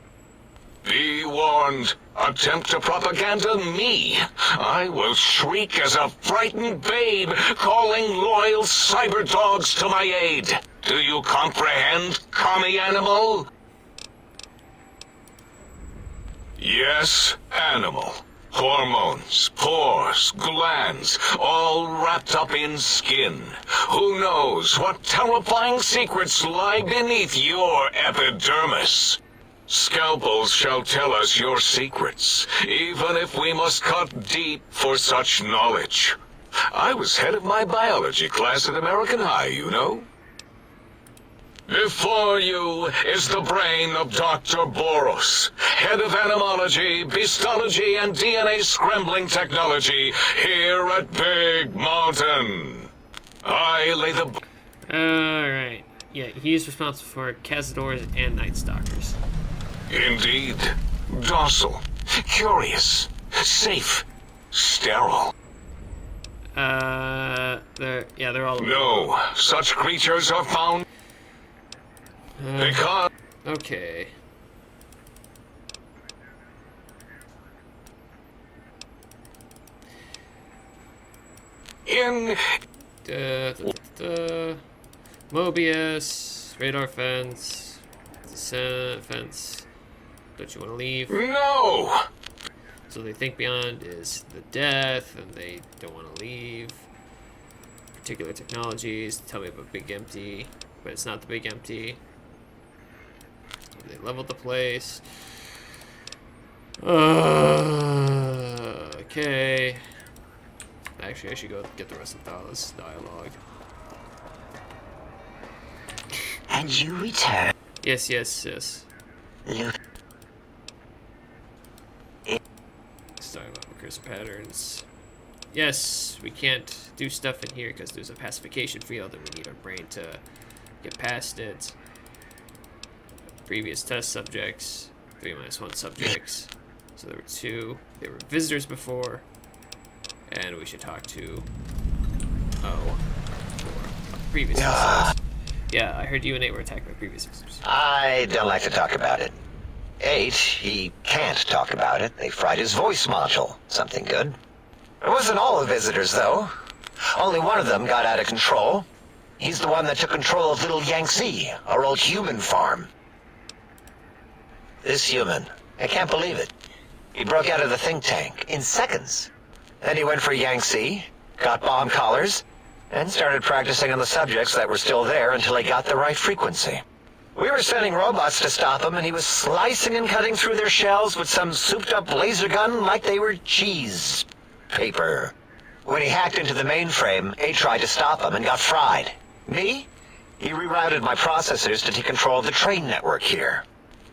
Be warned. Attempt to propaganda me. I will shriek as a frightened babe, calling loyal cyber dogs to my aid. Do you comprehend, commie animal? Yes, animal. Hormones, pores, glands, all wrapped up in skin. Who knows what terrifying secrets lie beneath your epidermis? Scalpels shall tell us your secrets, even if we must cut deep for such knowledge. I was head of my biology class at American High, you know. Before you is the brain of Dr. Boros, head of animology, beastology, and DNA scrambling technology here at Big Mountain. I lay the... Alright. Yeah, he's responsible for Cazadors and Night Stalkers. Indeed. Docile, curious, safe, sterile. They're all... No, such creatures are found... because... Okay. in... Mobius, radar fence, fence. Don't you want to leave? No! So they think beyond is the death, and they don't want to leave. Particular technologies. Tell me about Big Empty, but it's not the Big Empty. They leveled the place. Okay. Actually, I should go get the rest of Dallas' dialogue. And you return. Yes, yes, yes. Luke. Let's talk about recursive patterns. Yes, we can't do stuff in here because there's a pacification field and we need our brain to get past it. Previous test subjects, 3-1 subjects. So there were 2. They were visitors before. And we should talk to for previous visitors. Yeah, I heard you and 8 were attacked by previous visitors. I don't like to talk about it. 8, he can't talk about it. They fried his voice module. Something good. It wasn't all the visitors, though. Only one of them got out of control. He's the one that took control of Little Yangtze, our old human farm. This human. I can't believe it. He broke out of the think tank in seconds. Then he went for Yangtze, got bomb collars, and started practicing on the subjects that were still there until he got the right frequency. We were sending robots to stop him, and he was slicing and cutting through their shells with some souped-up laser gun like they were cheese paper. When he hacked into the mainframe, A tried to stop him and got fried. Me? He rerouted my processors to decontrol the train network here.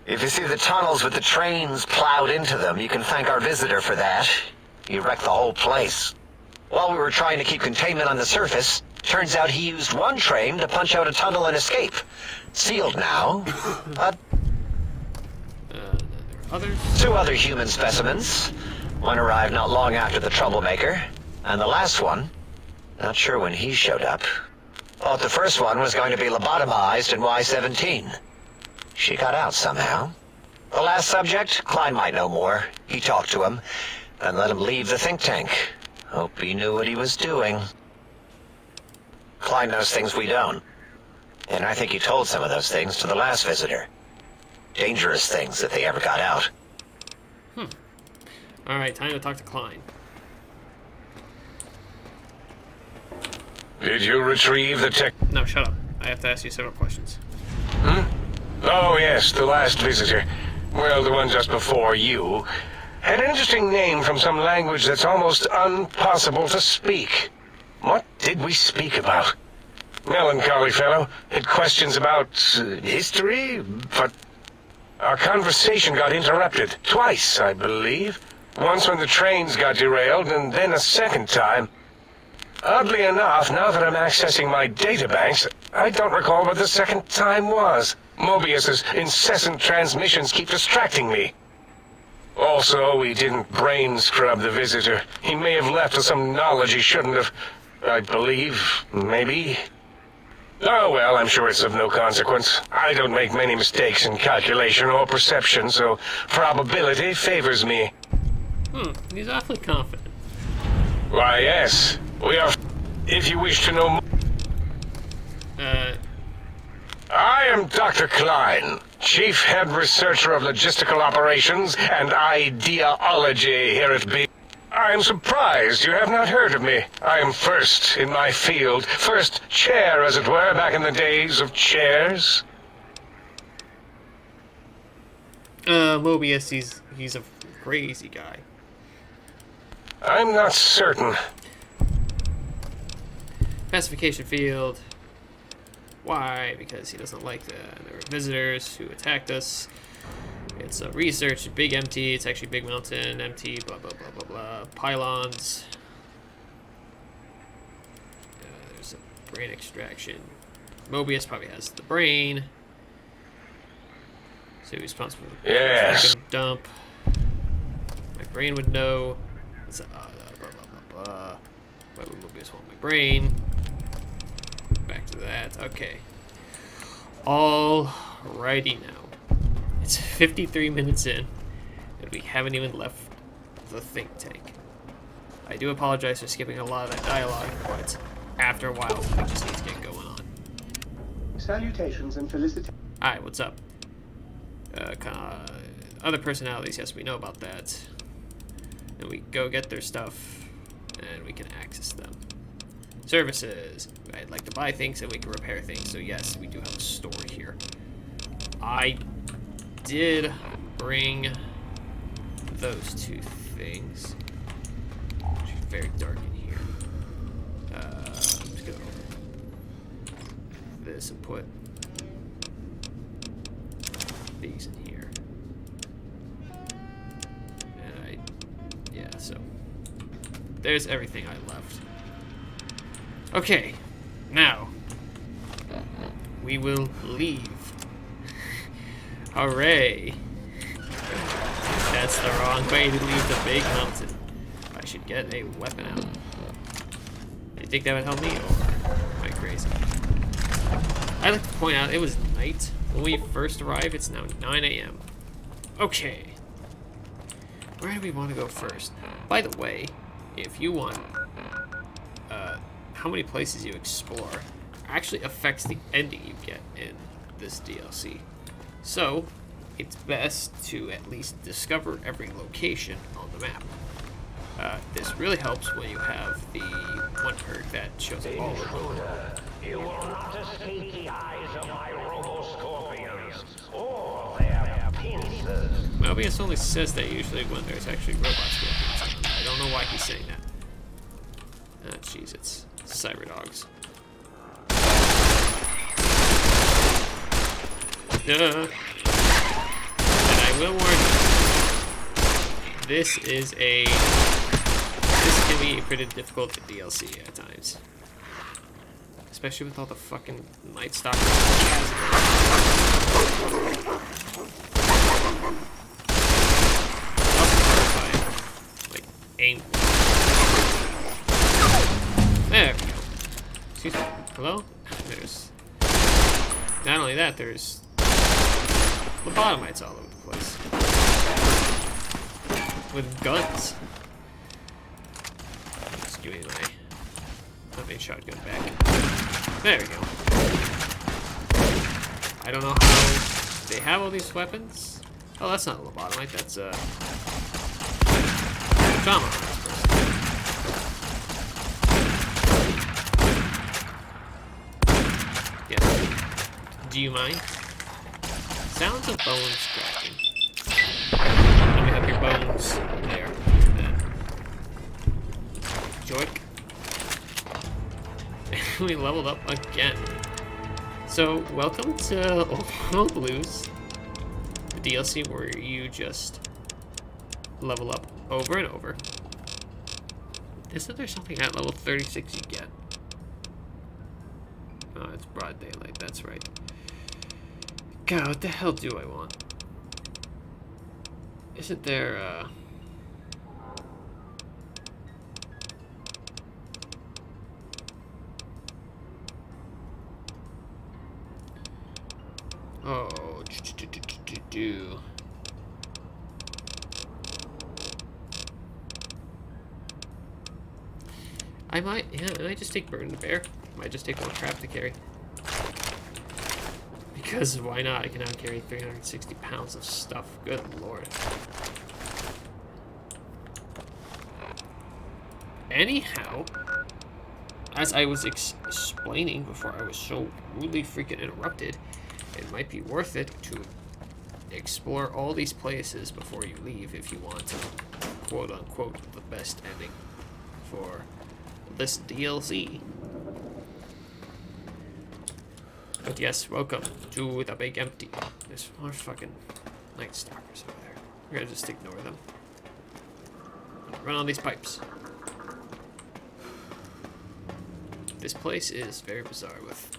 If you see the tunnels with the trains plowed into them, you can thank our visitor for that. He wrecked the whole place. While we were trying to keep containment on the surface, turns out he used one train to punch out a tunnel and escape. Sealed now. Others? 2 other human specimens. One arrived not long after the troublemaker. And the last one, not sure when he showed up. Thought the first one was going to be lobotomized in Y-17. She got out somehow. The last subject, Klein might know more. He talked to him, and let him leave the think tank. Hope he knew what he was doing. Klein knows things we don't. And I think he told some of those things to the last visitor. Dangerous things if they ever got out. Alright, time to talk to Klein. Did you retrieve the tech? No, shut up. I have to ask you several questions. Oh, yes, the last visitor. Well, the one just before you. Had an interesting name from some language that's almost impossible to speak. What did we speak about? Melancholy fellow. Had questions about history, but our conversation got interrupted. Twice, I believe. Once when the trains got derailed, and then a second time. Oddly enough, now that I'm accessing my databanks, I don't recall what the second time was. Mobius's incessant transmissions keep distracting me. Also, we didn't brain scrub the visitor. He may have left with some knowledge he shouldn't have. I believe, maybe. Oh well, I'm sure it's of no consequence. I don't make many mistakes in calculation or perception, so probability favors me. He's awfully confident. Why, yes. We are... If you wish to know more... I am Dr. Klein, Chief Head Researcher of Logistical Operations and Ideology here at B. I am surprised you have not heard of me. I am first in my field, first chair, as it were, back in the days of chairs. Mobius, he's a crazy guy. I'm not certain. Pacification field. Why? Because he doesn't like there were visitors who attacked us. It's a research, big empty. It's actually big mountain, empty, blah, blah, blah, blah, blah. Pylons. There's a brain extraction. Mobius probably has the brain. So he's responsible for the Yes. dump. My brain would know. It's blah, blah, blah, blah. Why would Mobius want my brain? Back to that. Okay. Alrighty now. It's 53 minutes in, and we haven't even left the think tank. I do apologize for skipping a lot of that dialogue, but after a while, we just need to get going on. Salutations and felicitations. Alright, what's up? Other personalities, yes, we know about that. And we go get their stuff, and we can access them. Services. I'd like to buy things, and we can repair things. So yes, we do have a store here. I did bring those 2 things. It's very dark in here. Let's go this and put these in here. And yeah, so there's everything I left. Okay, now we will leave. Hooray! That's the wrong way to leave the big mountain. I should get a weapon out. Do you think that would help me, or am I crazy? I'd like to point out it was night when we first arrived. It's now 9 a.m. Okay. Where do we want to go first? By the way, if you want, how many places you explore actually affects the ending you get in this DLC. So, it's best to at least discover every location on the map. This really helps when you have the one perk that shows all of them. You will not escape the eyes of my robo-scorpions or their pincers. Well, OBS only says that usually when there's actually robot scorpions. I don't know why he's saying that. Ah, jeez, it's cyber dogs. And I will warn you, this can be a pretty difficult DLC at times. Especially with all the fucking Night Stalkers. Like, aim. There we go. Excuse me. Hello? There's... Not only that, there's... lobotomites all over the place. With guns. Just give me my shotgun back. There we go. I don't know how they have all these weapons. Oh, that's not a lobotomite, that's a trauma person. Yeah. Do you mind? Sounds of bones cracking. Let me have your bones there. Then. Joik. We leveled up again. So, welcome to Old Blues, the DLC where you just level up over and over. Isn't there something at level 36 you get? Oh, it's broad daylight, that's right. God, what the hell do I want? Isn't there, Oh, I might just take Burden the Bear. I might just take one trap to carry. Because why not? I can now carry 360 pounds of stuff. Good lord. Anyhow, as I was explaining before I was so rudely freaking interrupted, it might be worth it to explore all these places before you leave if you want, quote-unquote, the best ending for this DLC. But yes, welcome to the Big Empty. There's more fucking Night Stalkers over there. We're gonna just ignore them. Run on these pipes. This place is very bizarre with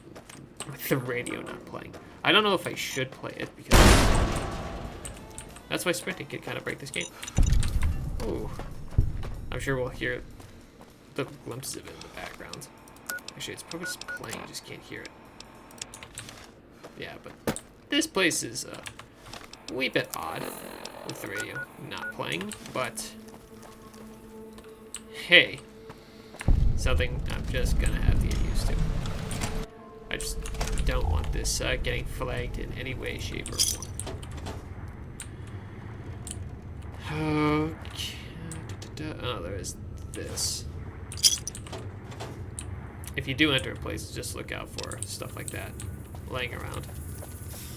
the radio not playing. I don't know if I should play it because that's why sprinting can kind of break this game. Ooh. I'm sure we'll hear the glimpses of it in the background. Actually, it's probably just playing, you just can't hear it. Yeah, but this place is a wee bit odd with the radio not playing, but hey, something I'm just gonna have to get used to. I just don't want this getting flagged in any way, shape, or form. Okay. Oh, there is this. If you do enter a place, just look out for stuff like that laying around,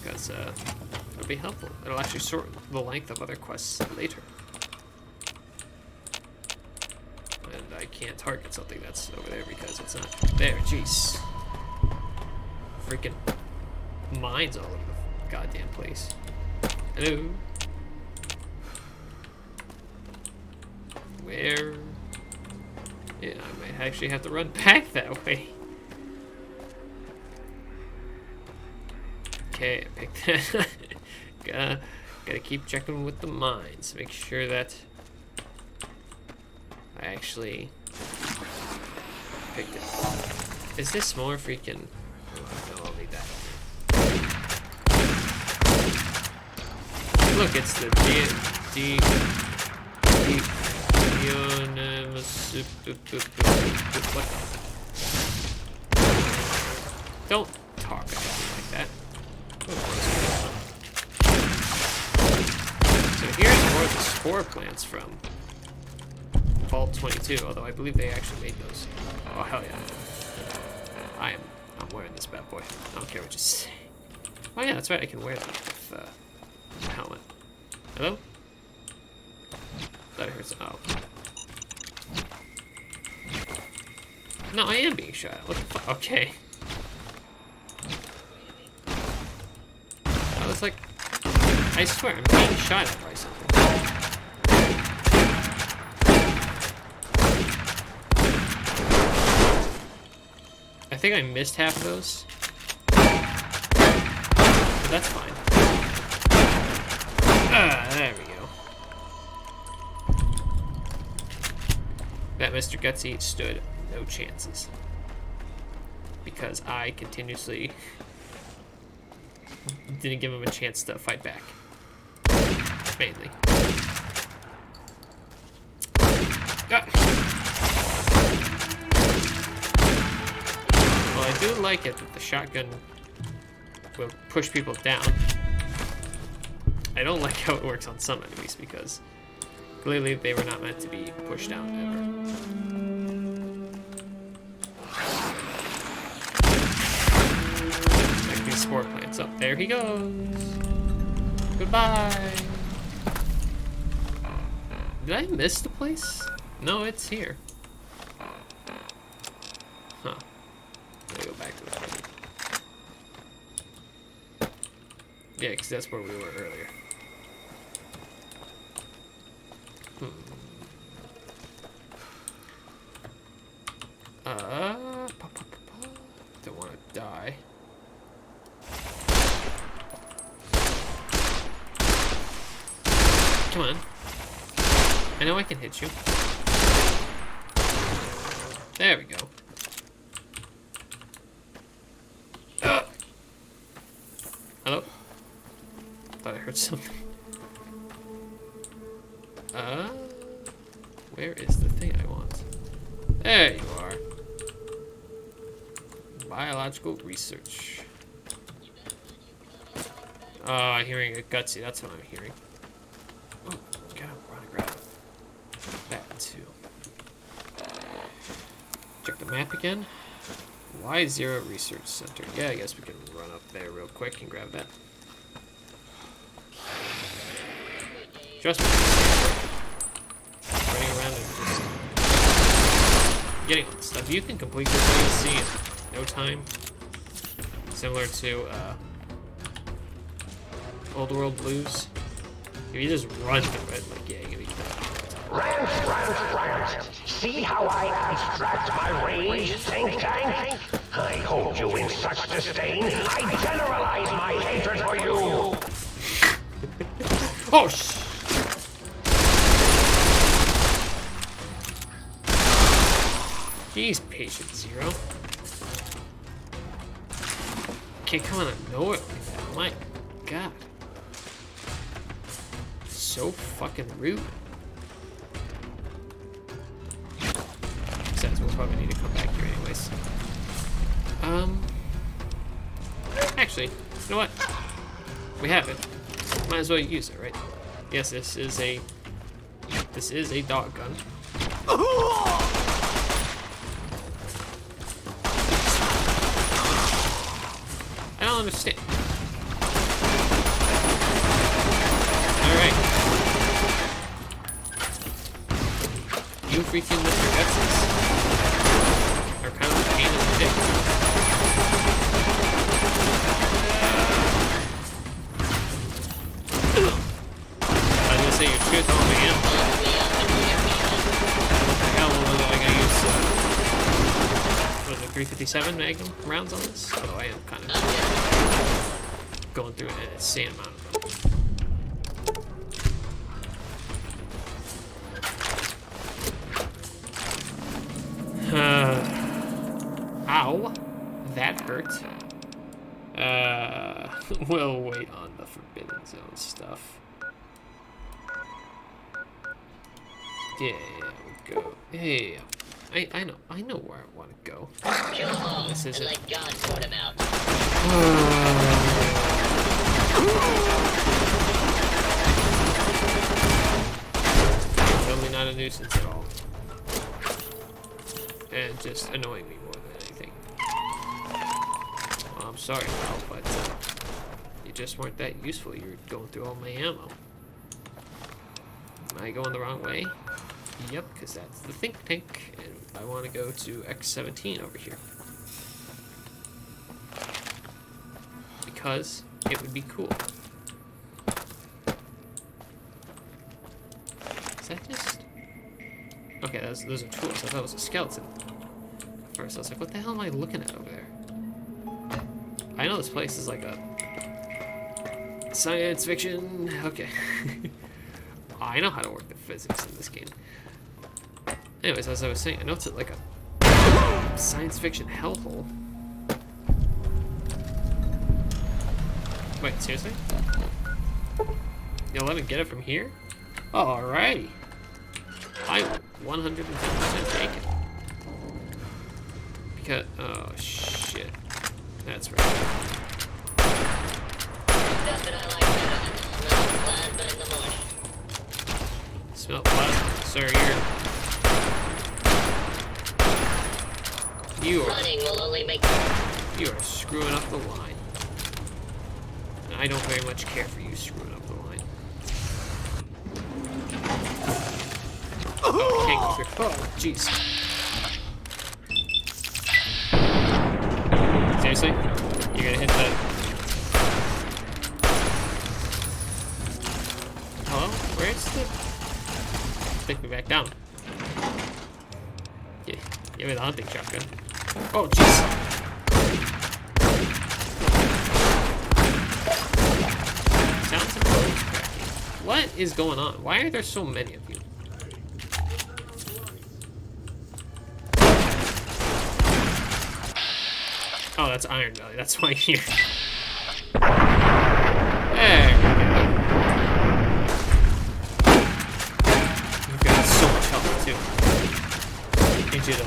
because it'll be helpful. It'll actually shorten the length of other quests later. And I can't target something that's over there because it's not there. Jeez. Freaking mines all over the goddamn place. Hello? Where? Yeah, I might actually have to run back that way. Okay, I picked that. Gotta keep checking with the mines. Make sure that I actually picked it. Is this more freaking... Oh, no, I'll leave that. Look, it's the what? Don't talk about me like that. spore plants from Vault 22, although I believe they actually made those. Oh, hell yeah. I'm wearing this bad boy. I don't care what you say. Oh yeah, that's right, I can wear that with a helmet. Hello? Thought I heard some. Oh. No, I am being shot at. What the fuck? Okay. I was like, I swear, I'm being shot at by something. I think I missed half of those. But that's fine. There we go. That Mr. Gutsy stood no chances. Because I continuously didn't give him a chance to fight back. Mainly. Ah. Well, I do like it that the shotgun will push people down. I don't like how it works on some enemies because clearly they were not meant to be pushed down ever. Like these spore plants. Oh, there he goes. Goodbye. Did I miss the place? No, it's here. Huh. Let me go back to the party. Yeah, because that's where we were earlier. Don't want to die. Come on. I know I can hit you. There we go. Hello? Thought I heard something. Where is the thing I want? There you are. Biological research. Oh, I'm hearing a gutsy. That's what I'm hearing. Oh, gotta run and grab that too. Check the map again. Y0 Research Center. Yeah, I guess we can run up there real quick and grab that. Just running around and just getting all the stuff. You can complete this DLC in no time. Similar to Old World Blues. If you just run through it, like, yeah, you're gonna be Rant. See how I abstract my rage, think tank? I hold you in such disdain, I generalize my hatred for you! Oh, sh! Jeez, Patient Zero. Can't come out of nowhere like that. My God. So fucking rude. Besides, we'll probably need to come back here anyways. Actually, you know what? We have it. Might as well use it, right? Yes, this is a dog gun. I don't understand. Alright. You freaking Mr. Gutses are kind of a pain in the dick. I was gonna say you're shit on me. Hell, I gotta use what is it, 357 Magnum rounds on this? Although I am kind of going through an insane amount of them. Ow. That hurt. We'll wait on the Forbidden Zone stuff. Yeah, we'll go. Hey, I know where I want to go. This isn't. Let God sort him out. nuisance at all. And just annoying me more than anything. Well, I'm sorry, pal, but you just weren't that useful. You're going through all my ammo. Am I going the wrong way? Yep, because that's the think tank, and I want to go to X-17 over here. Because it would be cool. Is that just... Okay, those are tools. I thought it was a skeleton. At first, I was like, what the hell am I looking at over there? I know this place is like a... science fiction... Okay. I know how to work the physics in this game. Anyways, as I was saying, I know it's like a science fiction hellhole. Wait, seriously? You'll let me get it from here? Alrighty. I 150% take it. Because, oh shit. That's right. Smell plasma, sir. You are screwing up the line. And I don't very much care for you screwing up the line. Oh, can't go through. Oh, jeez. Seriously? You're gonna hit that? Hello? Where's the... Take me back down. Yeah, give me the hunting shotgun. Oh, jeez. Sounds like bones cracking. What is going on? Why are there so many of you? Oh, that's Iron Belly. That's why here. There we go. You've got so much health, too. Need you to...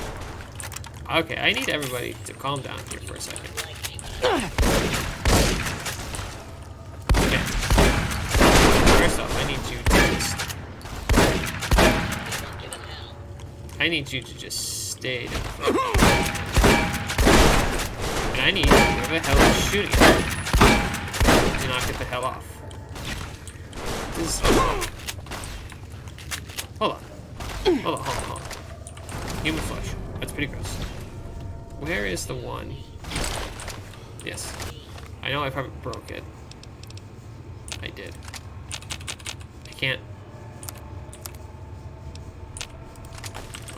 Okay, I need everybody to calm down here for a second. Okay. First off, I need you to just... I need you to just stay down. And I need whoever the hell is shooting at me to knock it the hell off. This is... Hold on. Hold on. Human flesh. That's pretty gross. Where is the one? Yes. I know I probably broke it. I did. I can't...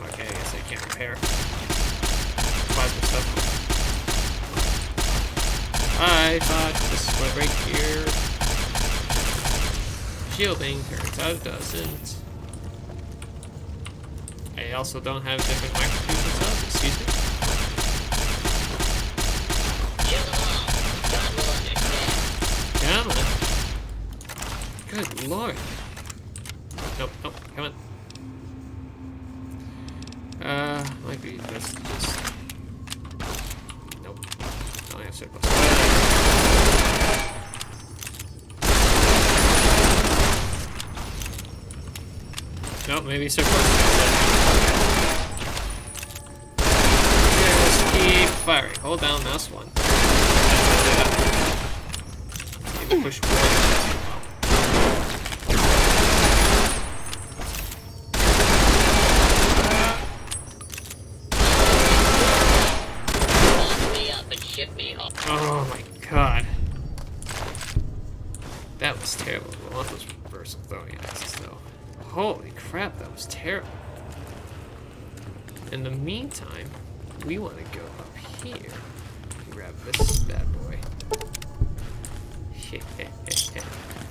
Okay, I guess I can't repair. Plasma stuff. I thought this was right here. Shielding, turns out it doesn't. I also don't have different microfusion cells, excuse me. Come on. Good lord. Nope, come on. Might be best to just... Nope. Don't have surplus. Nope, maybe surplus. Just keep firing. Hold down mouse 1. Maybe push 1. Oh my god. That was terrible. I want those reversal throwing axes though. Holy crap, that was terrible. In the meantime, we want to go up here and grab this bad boy.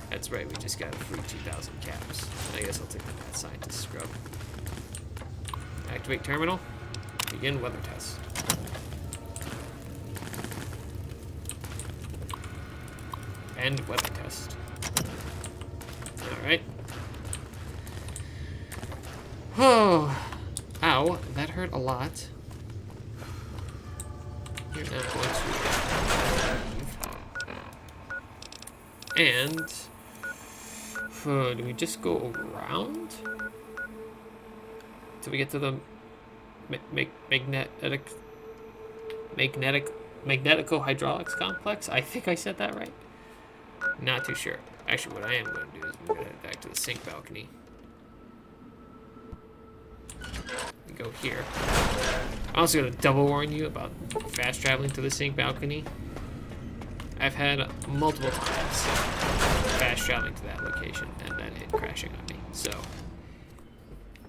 That's right, we just got a free 2,000 caps. I guess I'll take the mad scientist scrub. Activate terminal. Begin weather test. End weather test. Alright. Oh, ow, that hurt a lot. You're now going to leave. And do we just go around? till we get to the magnetico hydraulics complex. I think I said that right. Not too sure. Actually, what I am going to do is I'm going to head back to the sink balcony. We go here. I'm also going to double warn you about fast traveling to the sink balcony. I've had multiple times fast traveling to that location and then it crashing on me. So,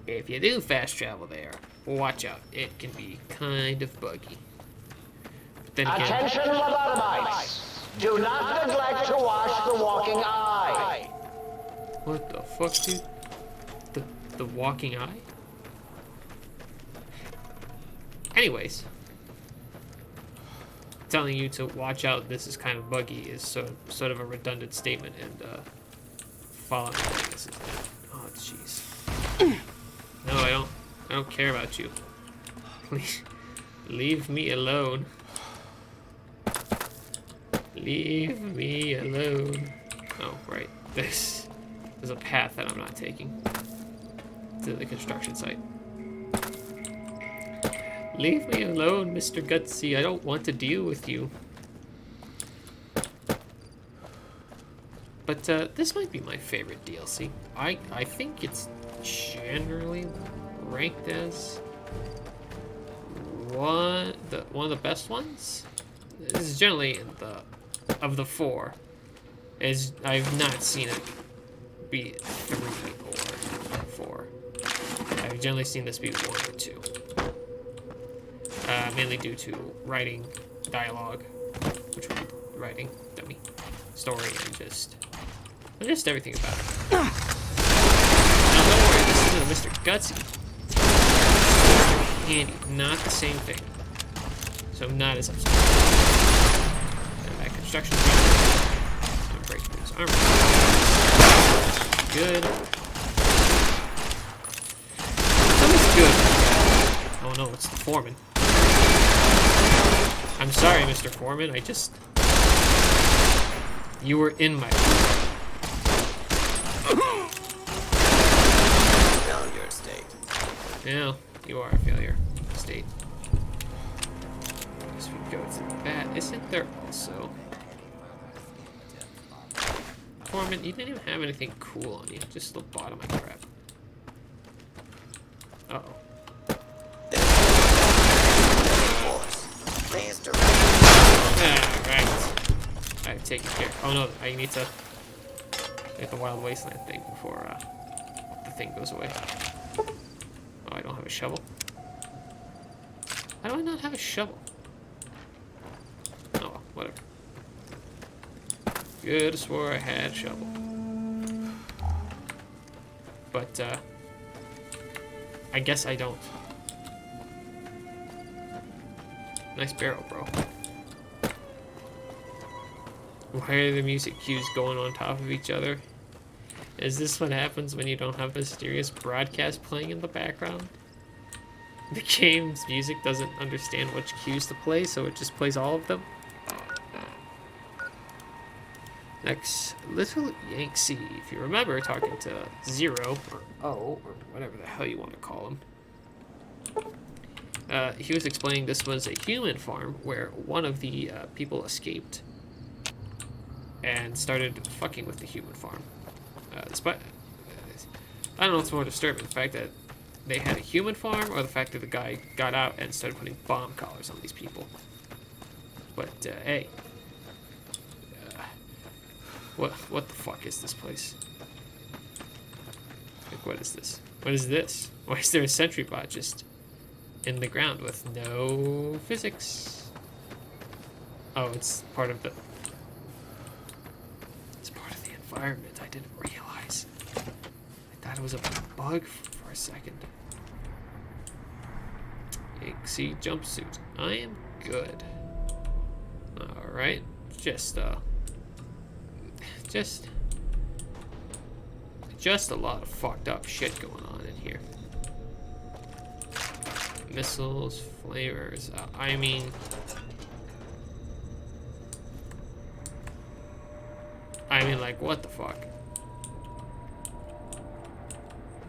if you do fast travel there, watch out. It can be kind of buggy. But then again, Attention, lobotomites! Do not neglect to wash the walking eye. what the fuck, dude? The walking eye? Anyways, telling you to watch out, this is kind of buggy, is sort of a redundant statement, and following this is oh jeez. No, I don't care about you. Please leave me alone. Leave me alone. Oh, right. There's a path that I'm not taking to the construction site. Leave me alone, Mr. Gutsy. I don't want to deal with you. But this might be my favorite DLC. I think it's generally ranked as one of the best ones. This is generally in of the four. I've not seen it be 3 or 4. I've generally seen this be 1 or 2. Mainly due to writing, dialogue, which would be writing, dummy, story, and just everything about it. Now, don't worry, this isn't a Mr. Gutsy. Mr. Handy, not the same thing. So I'm not as upset. And that construction I'm breaking through his armor. Good. Something's good. Oh no, it's the foreman. I'm sorry, Mr. Foreman. You were in my failure state. Yeah, you are a failure state. As we go to that, isn't there also Foreman? You didn't even have anything cool on you. Just the bottom of crap. Uh oh. Alright. I've taken care. Oh no, I need to get the Wild Wasteland thing before the thing goes away. Oh, I don't have a shovel. Why do I not have a shovel? Oh well, whatever. Good, I swore I had a shovel. But, I guess I don't. Nice barrel, bro. Why are the music cues going on top of each other? Is this what happens when you don't have the mysterious broadcast playing in the background? The game's music doesn't understand which cues to play, so it just plays all of them? Next, Little Yanksy. If you remember talking to Zero, or O, or whatever the hell you want to call him, he was explaining this was a human farm where one of the people escaped and started fucking with the human farm. Despite, I don't know what's more disturbing, the fact that they had a human farm or the fact that the guy got out and started putting bomb collars on these people. But, hey. What the fuck is this place? Like, what is this? What is this? Why is there a sentry bot just in the ground with no physics? Oh, it's part of the environment. I didn't realize. I thought it was a bug for a second. Yanksy jumpsuit. I am good. Alright. Just a lot of fucked up shit going on in here. Missiles, flamers. I mean, like, what the fuck?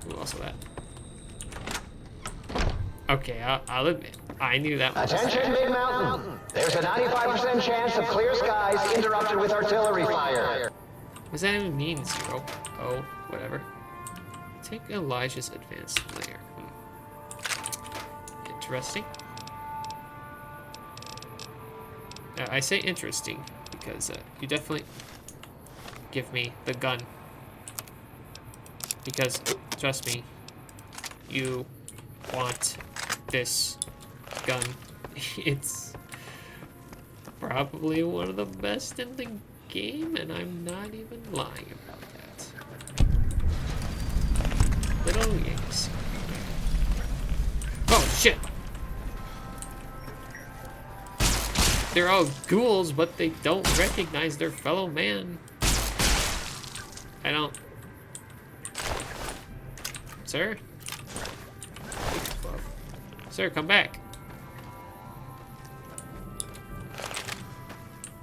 Ooh, also that. Okay, I'll admit, I knew that one. Attention, Big Mountain. There's a 95% chance of clear skies interrupted with artillery fire. What does that even mean, 0? Oh, whatever. Take Elijah's advanced layer. Interesting. I say interesting because you definitely give me the gun. Because, trust me, you want this gun. It's probably one of the best in the game, and I'm not even lying about that. Little Yanks. Oh, shit! They're all ghouls, but they don't recognize their fellow man. I don't... Sir? Sir, come back.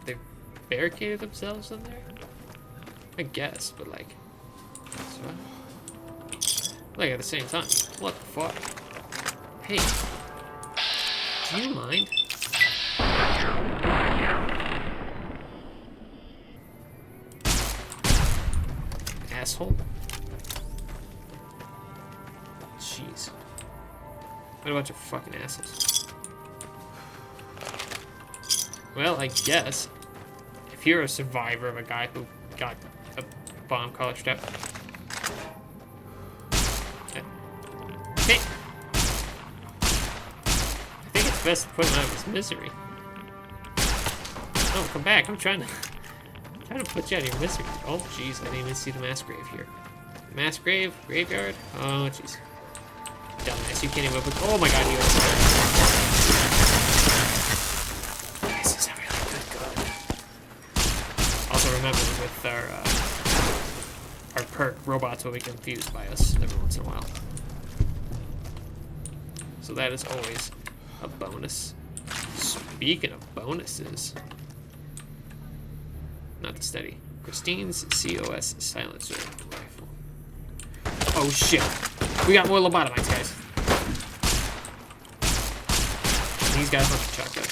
They barricaded themselves in there? I guess, but like... Like at the same time. What the fuck? Hey. Do you mind? Asshole. Jeez. What a bunch of fucking assholes. Well, I guess if you're a survivor of a guy who got a bomb collar strap. Hey! I think it's best to put him out of his misery. Oh, come back. I'm trying to put you out of your misery. Oh, jeez. I didn't even see the mass grave here. Mass grave? Graveyard? Oh, jeez. Dumbass, you can't even open. Oh my god, you are. This is a really good gun. Also, remember with our perk, robots will be confused by us every once in a while. So that is always a bonus. Speaking of bonuses, not the steady. Christine's COS silencer rifle. Oh shit. We got more lobotomites, guys. These guys want the shotgun.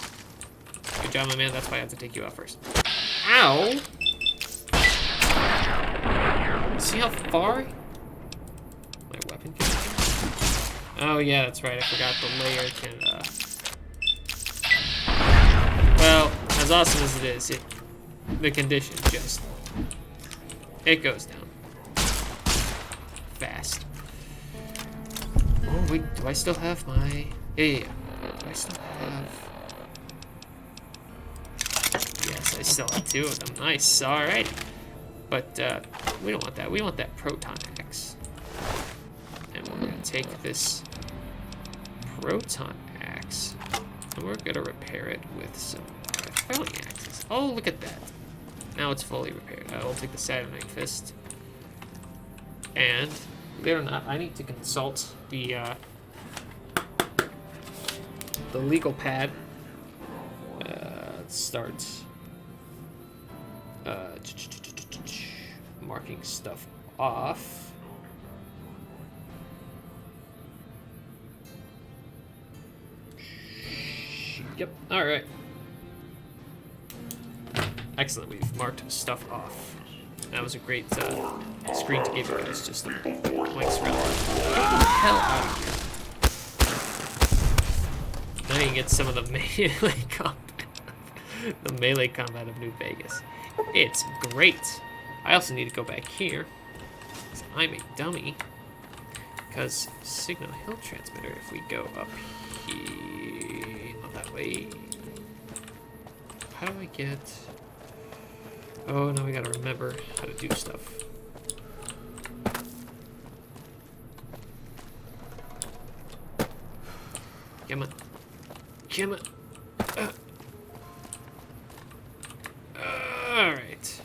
Good job, my man. That's why I have to take you out first. Ow! See how far my weapon can go? Oh yeah, that's right. I forgot the layer can. Well, as awesome as it is, the condition just it goes down fast. Oh wait, do I still have my? Yeah. Do I still have? Yes, I still have 2 of them. Nice. Alright. But we don't want that. We want that proton axe. And we're gonna take this proton axe and we're gonna repair it with some throwing axes. Oh, look at that. Now it's fully repaired. I will take the Saturnite fist. And believe it or not, I need to consult the legal pad. Let's start marking stuff off. Yep. All right. Excellent. We've marked stuff off. That was a great screen to give you guys just like surround. Get the hell out of here. Now you can get some of the melee combat. The melee combat of New Vegas. It's great. I also need to go back here. Because I'm a dummy. Because Signal Hill Transmitter, if we go up here, not that way. How do I get... Oh, now we gotta remember how to do stuff. Come on. Come on. Alright.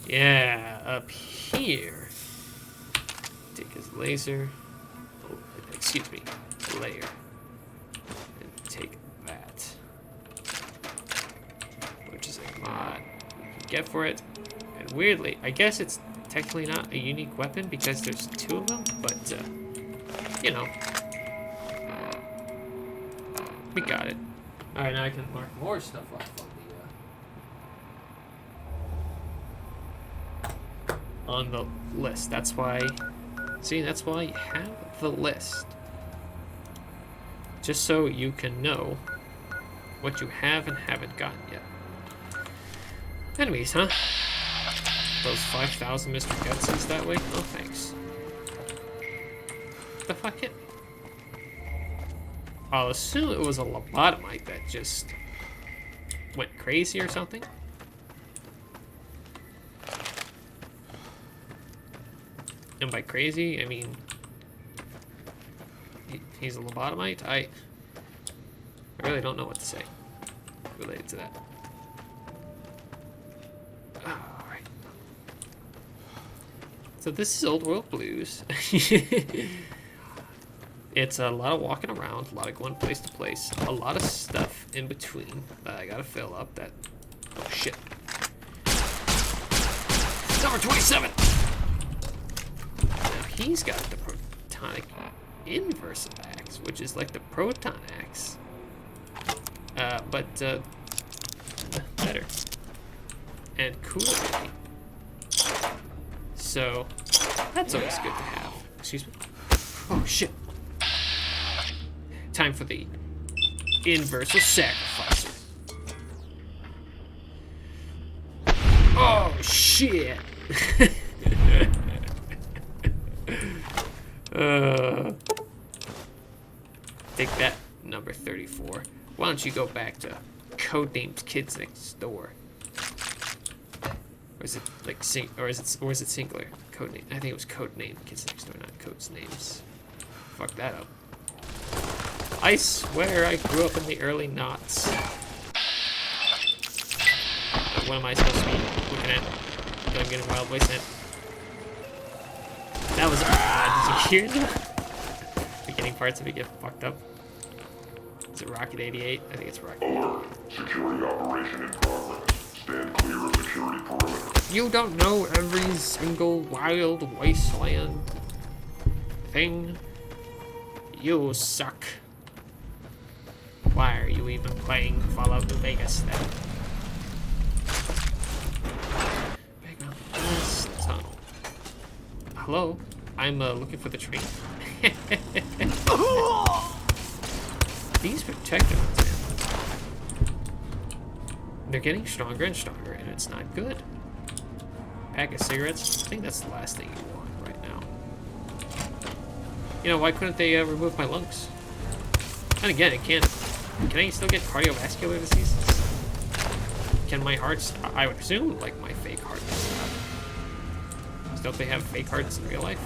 Yeah, up here. Take his laser. Oh, excuse me. Layer. And take that. Which is a mod. Get for it, and weirdly, I guess it's technically not a unique weapon because there's 2 of them, but you know, We got it. Alright, now I can mark more stuff off on the list. That's why... See, that's why you have the list. Just so you can know what you have and haven't gotten yet. Enemies, huh? Those 5,000 Mr. Gutsies that way? Oh, thanks. What the fuck hit me? I'll assume it was a lobotomite that just went crazy or something. And by crazy, I mean he's a lobotomite. I really don't know what to say related to that. Alright. So this is Old World Blues. It's a lot of walking around, a lot of going place to place, a lot of stuff in between that I gotta fill up that... Oh shit. Number 27! Now he's got the protonic inverse axe, which is like the proton axe. But better. And cooler maybe. So, that's always good to have. Excuse me? Oh shit. Time for the Inversal Sacrificer. Oh shit! Take that, number 34. Why don't you go back to Codenamed Kids Next Door? Or is it like or is it singular? Codename. I think it was Codenamed Kids Next Door, not Codes Names. Fuck that up. I swear I grew up in the early noughts. What am I supposed to be looking at? That I'm getting wild voice in. That was did you hear that? Beginning parts of it get fucked up. Is it Rocket 88? I think it's Rocket 88. Alert. Security operation in progress. Stand clear of security perimeter. You don't know every single wild wasteland thing. You suck. Why are you even playing Fallout New Vegas then? Back up this tunnel. Hello? I'm looking for the tree. These protector ones, they're getting stronger and stronger, and it's not good. Pack of cigarettes? I think that's the last thing you want right now. You know, why couldn't they remove my lungs? And again, can I still get cardiovascular diseases? Can my hearts, I would assume, like my fake heart does. Don't they have fake hearts in real life?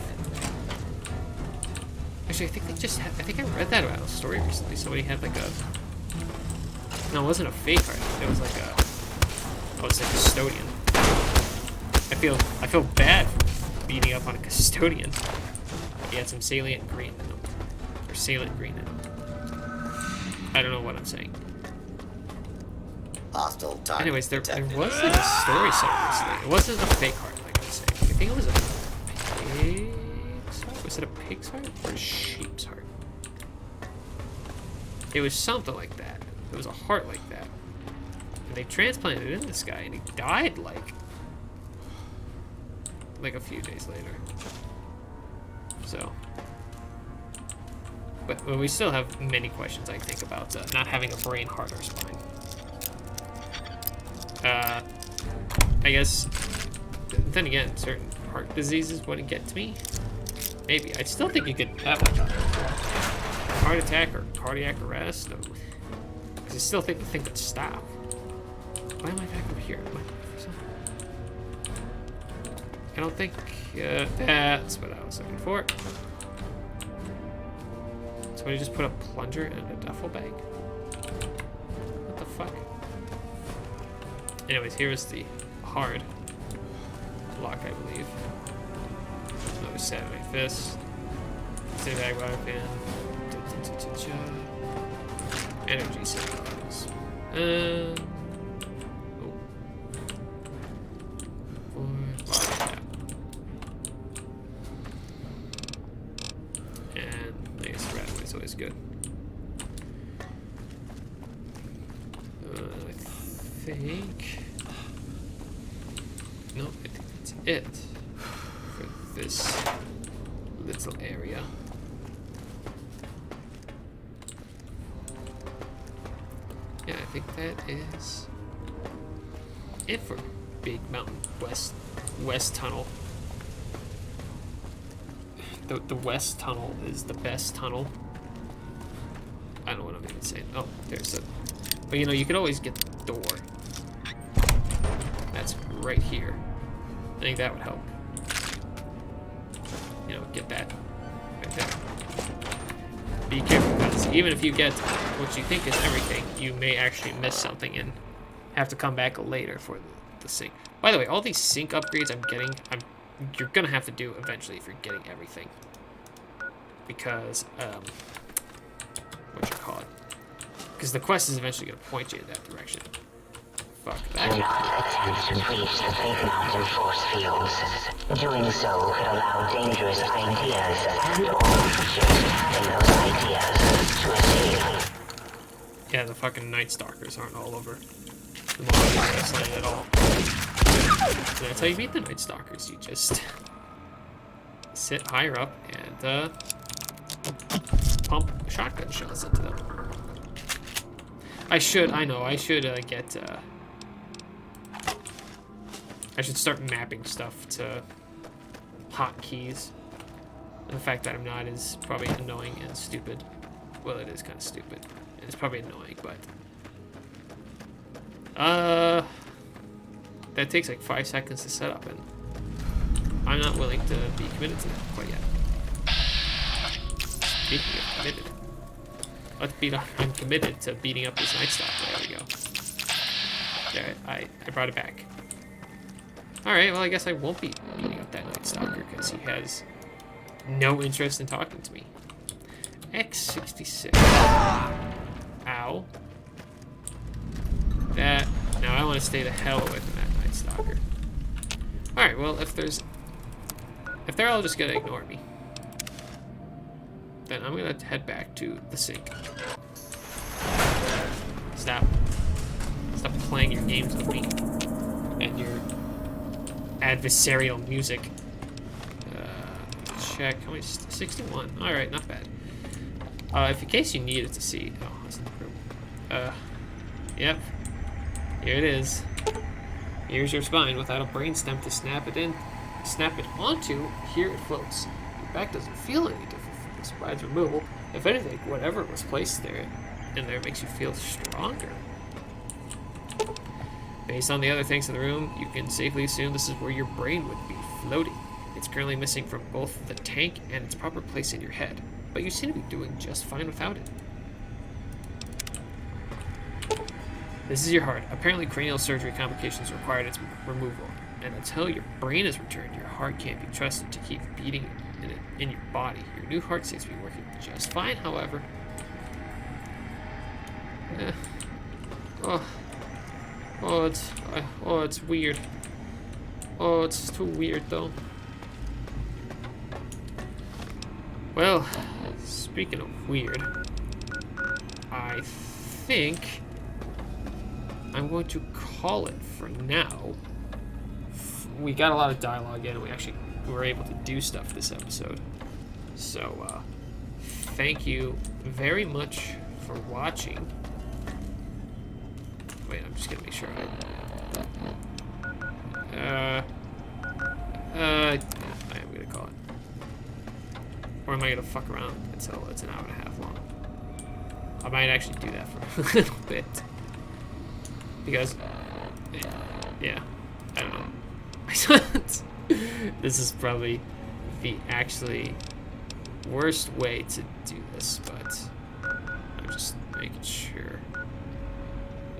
Actually, I think they just had, I think I read that about a story recently. Somebody had like a, no, it wasn't a fake heart. It was like a, oh, it's a custodian. I feel bad for beating up on a custodian. He had some salient green in him. Or salient green in him. I don't know what I'm saying. Hostile target. Anyways, there detected. was like a story somewhere recently. It wasn't a fake heart, like I was saying. I think it was a pig's heart. Was it a pig's heart or a sheep's heart? It was something like that. It was a heart like that. And they transplanted it in this guy, and he died like a few days later. So. But we still have many questions, I think, about not having a brain, heart, or spine. I guess, then again, certain heart diseases wouldn't get to me. Maybe. I still think you could have like a heart attack or cardiac arrest. Because I still think the thing would stop. Why am I back over here? Am I for something? I don't think that's what I was looking for. Somebody just put a plunger in a duffel bag? What the fuck? Anyways, here's the hard lock, I believe. Another Saturday Fist. Save bag weapon. Energy cells. Oh. Always good. think... No, I think that's it for this little area. Yeah, I think that is it for Big Mountain West Tunnel. The West Tunnel is the best tunnel. I don't know what I'm even saying. Oh, there's a... But you know, you could always get the door. That's right here. I think that would help. You know, get that right there. Be careful, because even if you get what you think is everything, you may actually miss something and have to come back later for the sink. By the way, all these sink upgrades I'm getting, you're gonna have to do eventually if you're getting everything. Because, because the quest is eventually gonna point you in that direction. Fuck that. Do not attempt to breach the Big Mountain force fields. Doing so could allow dangerous ideas and all creatures having those ideas to escape. Yeah, the fucking Night Stalkers aren't all over the Mountain at all. So that's how you beat the Night Stalkers. You just sit higher up and pump shotgun shells into them. I should get I should start mapping stuff to hotkeys. And the fact that I'm not is probably annoying and stupid. Well, it is kind of stupid. It's probably annoying, but that takes like 5 seconds to set up, and I'm not willing to be committed to that quite yet. Speaking of committed, I'm committed to beating up this Night Stalker. There we go. There, I brought it back. Alright, well I guess I won't be beating up that Night Stalker because he has no interest in talking to me. X66. Ow. That. Now I want to stay the hell away from that Night Stalker. Alright, well if they're all just gonna ignore me, then I'm gonna head back to the sink. Stop playing your games with me and your adversarial music. Check. How many? 61. All right, not bad. If in case you needed to see. Oh, that's in the room. Yep. Here it is. Here's your spine without a brainstem to snap it onto. Here it floats. Your back doesn't feel any different from the spine's removal. If anything, whatever was placed there in there makes you feel stronger. Based on the other things in the room, you can safely assume this is where your brain would be floating. It's currently missing from both the tank and its proper place in your head, but you seem to be doing just fine without it. This is your heart. Apparently cranial surgery complications required its removal, and until your brain is returned, your heart can't be trusted to keep beating in your body. Your new heart seems to be working just fine, however. It's weird. Oh, it's too weird though. Well, speaking of weird, I think I'm going to call it for now. We got a lot of dialogue in, and we were able to do stuff this episode. So, thank you very much for watching. Wait, I'm just gonna make sure I am gonna call it. Or am I gonna fuck around until it's an hour and a half long? I might actually do that for a little bit. Because, yeah, I don't know. This is probably the actually worst way to do this, but I'm just making sure.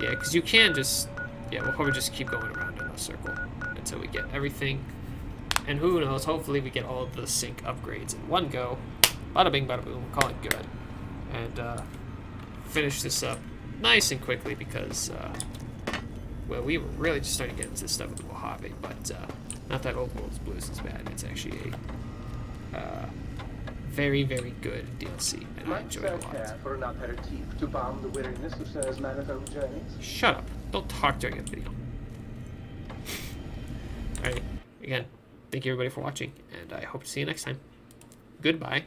Yeah, because you can just, yeah, we'll probably just keep going around in a circle until we get everything. And who knows, hopefully we get all of the sync upgrades in one go. Bada bing, bada boom, call it good. And finish this up nice and quickly because, well, we were really just starting to get into this stuff with the Mojave, but not that Old World's Blues is bad. It's actually a very, very good DLC, and I enjoyed it a lot. For an aperitif to balm the weariness of Sarah's manifold journeys. Shut up. Don't talk during a video. Alright, again, thank you everybody for watching, and I hope to see you next time. Goodbye.